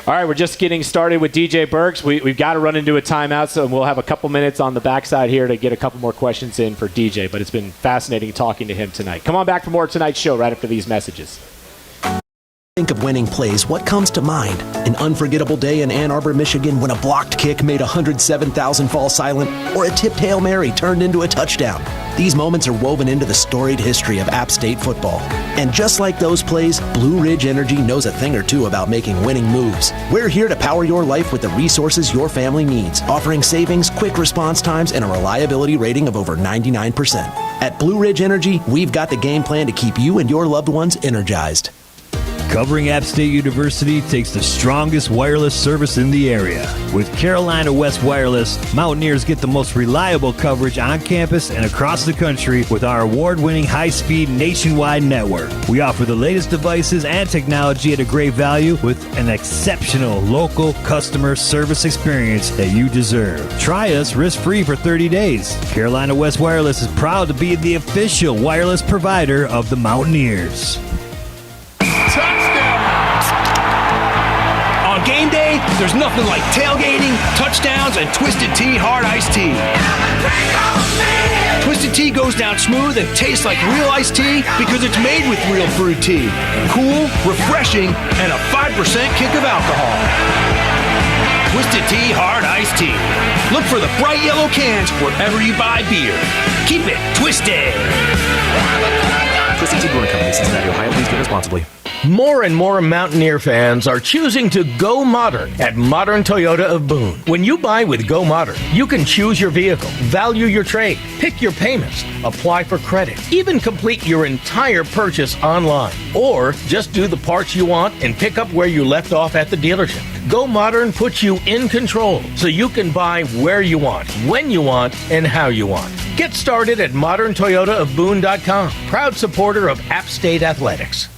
All right, we're just getting started with DJ Burks. We've got to run into a timeout, so we'll have a couple minutes on the backside here to get a couple more questions in for DJ, but it's been fascinating talking to him tonight. Come on back for more of tonight's show right after these messages. Think of winning plays, what comes to mind? An unforgettable day in Ann Arbor, Michigan when a blocked kick made 107,000 fall silent, or a tipped Hail Mary turned into a touchdown. These moments are woven into the storied history of App State football. And just like those plays, Blue Ridge Energy knows a thing or two about making winning moves. We're here to power your life with the resources your family needs, offering savings, quick response times, and a reliability rating of over 99%. At Blue Ridge Energy, we've got the game plan to keep you and your loved ones energized. Covering App State University takes the strongest wireless service in the area. With Carolina West Wireless, Mountaineers get the most reliable coverage on campus and across the country with our award-winning high-speed nationwide network. We offer the latest devices and technology at a great value with an exceptional local customer service experience that you deserve. Try us risk-free for 30 days. Carolina West Wireless is proud to be the official wireless provider of the Mountaineers. On game day, there's nothing like tailgating, touchdowns, and Twisted Tea Hard Iced Tea. Twisted Tea goes down smooth and tastes like real iced tea because it's made with real brewed tea. Cool, refreshing, and a 5% kick of alcohol. Twisted Tea Hard Iced Tea. Look for the bright yellow cans wherever you buy beer. Keep it twisted. Twisted Tea Brewing Company, Cincinnati, Ohio. Please drink responsibly. More and more Mountaineer fans are choosing to go modern at Modern Toyota of Boone. When you buy with Go Modern, you can choose your vehicle, value your trade, pick your payments, apply for credit, even complete your entire purchase online, or just do the parts you want and pick up where you left off at the dealership. Go Modern puts you in control so you can buy where you want, when you want, and how you want. Get started at moderntoyotaofboone.com, proud supporter of App State Athletics.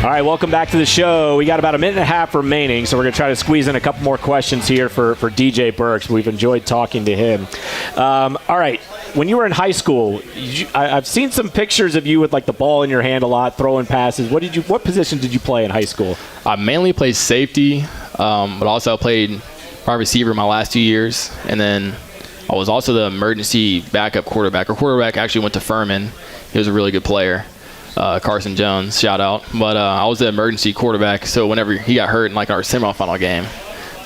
All right, welcome back to the show. We got about a minute and a half remaining, so we're going to try to squeeze in a couple more questions here for DJ Burks. We've enjoyed talking to him. All right, when you were in high school, I've seen some pictures of you with like the ball in your hand a lot, throwing passes. What position did you play in high school? I mainly played safety, but also played wide receiver my last 2 years, and then I was also the emergency backup quarterback. Our quarterback actually went to Furman. He was a really good player. Carson Jones, shout out. But I was the emergency quarterback, so whenever he got hurt in like our semifinal game,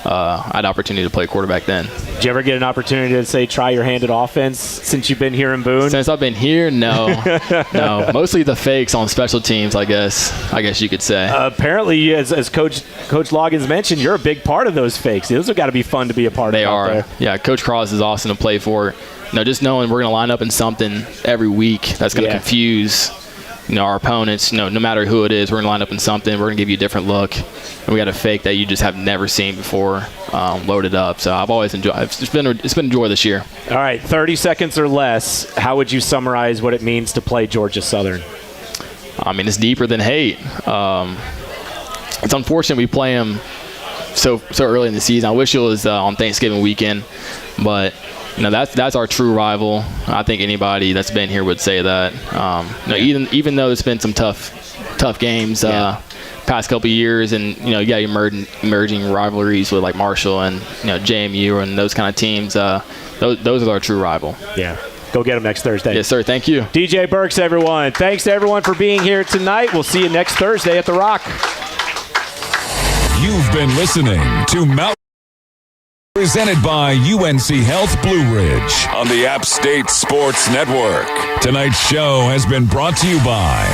I had opportunity to play quarterback then. Did you ever get an opportunity to, say, try your hand at offense since you've been here in Boone? Since I've been here, no. No. Mostly the fakes on special teams, I guess you could say. Apparently, as Coach Loggains mentioned, you're a big part of those fakes. Those have got to be fun to be a part of. They are. There. Yeah, Coach Cross is awesome to play for. Just knowing we're going to line up in something every week that's going to confuse our opponents, no matter who it is, we're going to line up in something. We're going to give you a different look. And we got a fake that you just have never seen before loaded up. So I've always enjoyed it. It's been a joy this year. All right, 30 seconds or less. How would you summarize what it means to play Georgia Southern? I mean, it's deeper than hate. It's unfortunate we play them so early in the season. I wish it was on Thanksgiving weekend, but that's our true rival. I think anybody that's been here would say that. Even though there's been some tough games past couple of years, and you got emerging rivalries with like Marshall and JMU and those kind of teams. Those are our true rival. Yeah. Go get them next Thursday. Yes, sir. Thank you. DJ Burks, everyone. Thanks to everyone for being here tonight. We'll see you next Thursday at The Rock. You've been listening to Mount. Presented by UNC Health Blue Ridge on the App State Sports Network. Tonight's show has been brought to you by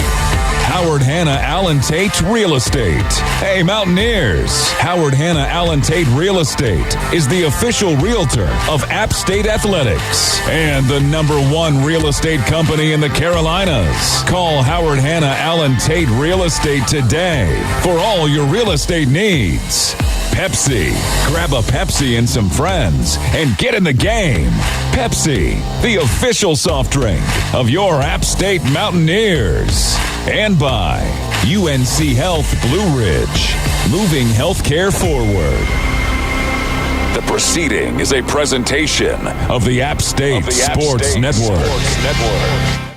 Howard Hanna Allen Tate Real Estate. Hey, Mountaineers! Howard Hanna Allen Tate Real Estate is the official realtor of App State Athletics and the #1 real estate company in the Carolinas. Call Howard Hanna Allen Tate Real Estate today for all your real estate needs. Pepsi. Grab a Pepsi and some friends and get in the game. Pepsi, the official soft drink of your App State Mountaineers. And by UNC Health Blue Ridge, moving healthcare forward. The proceeding is a presentation of the App State Sports Network.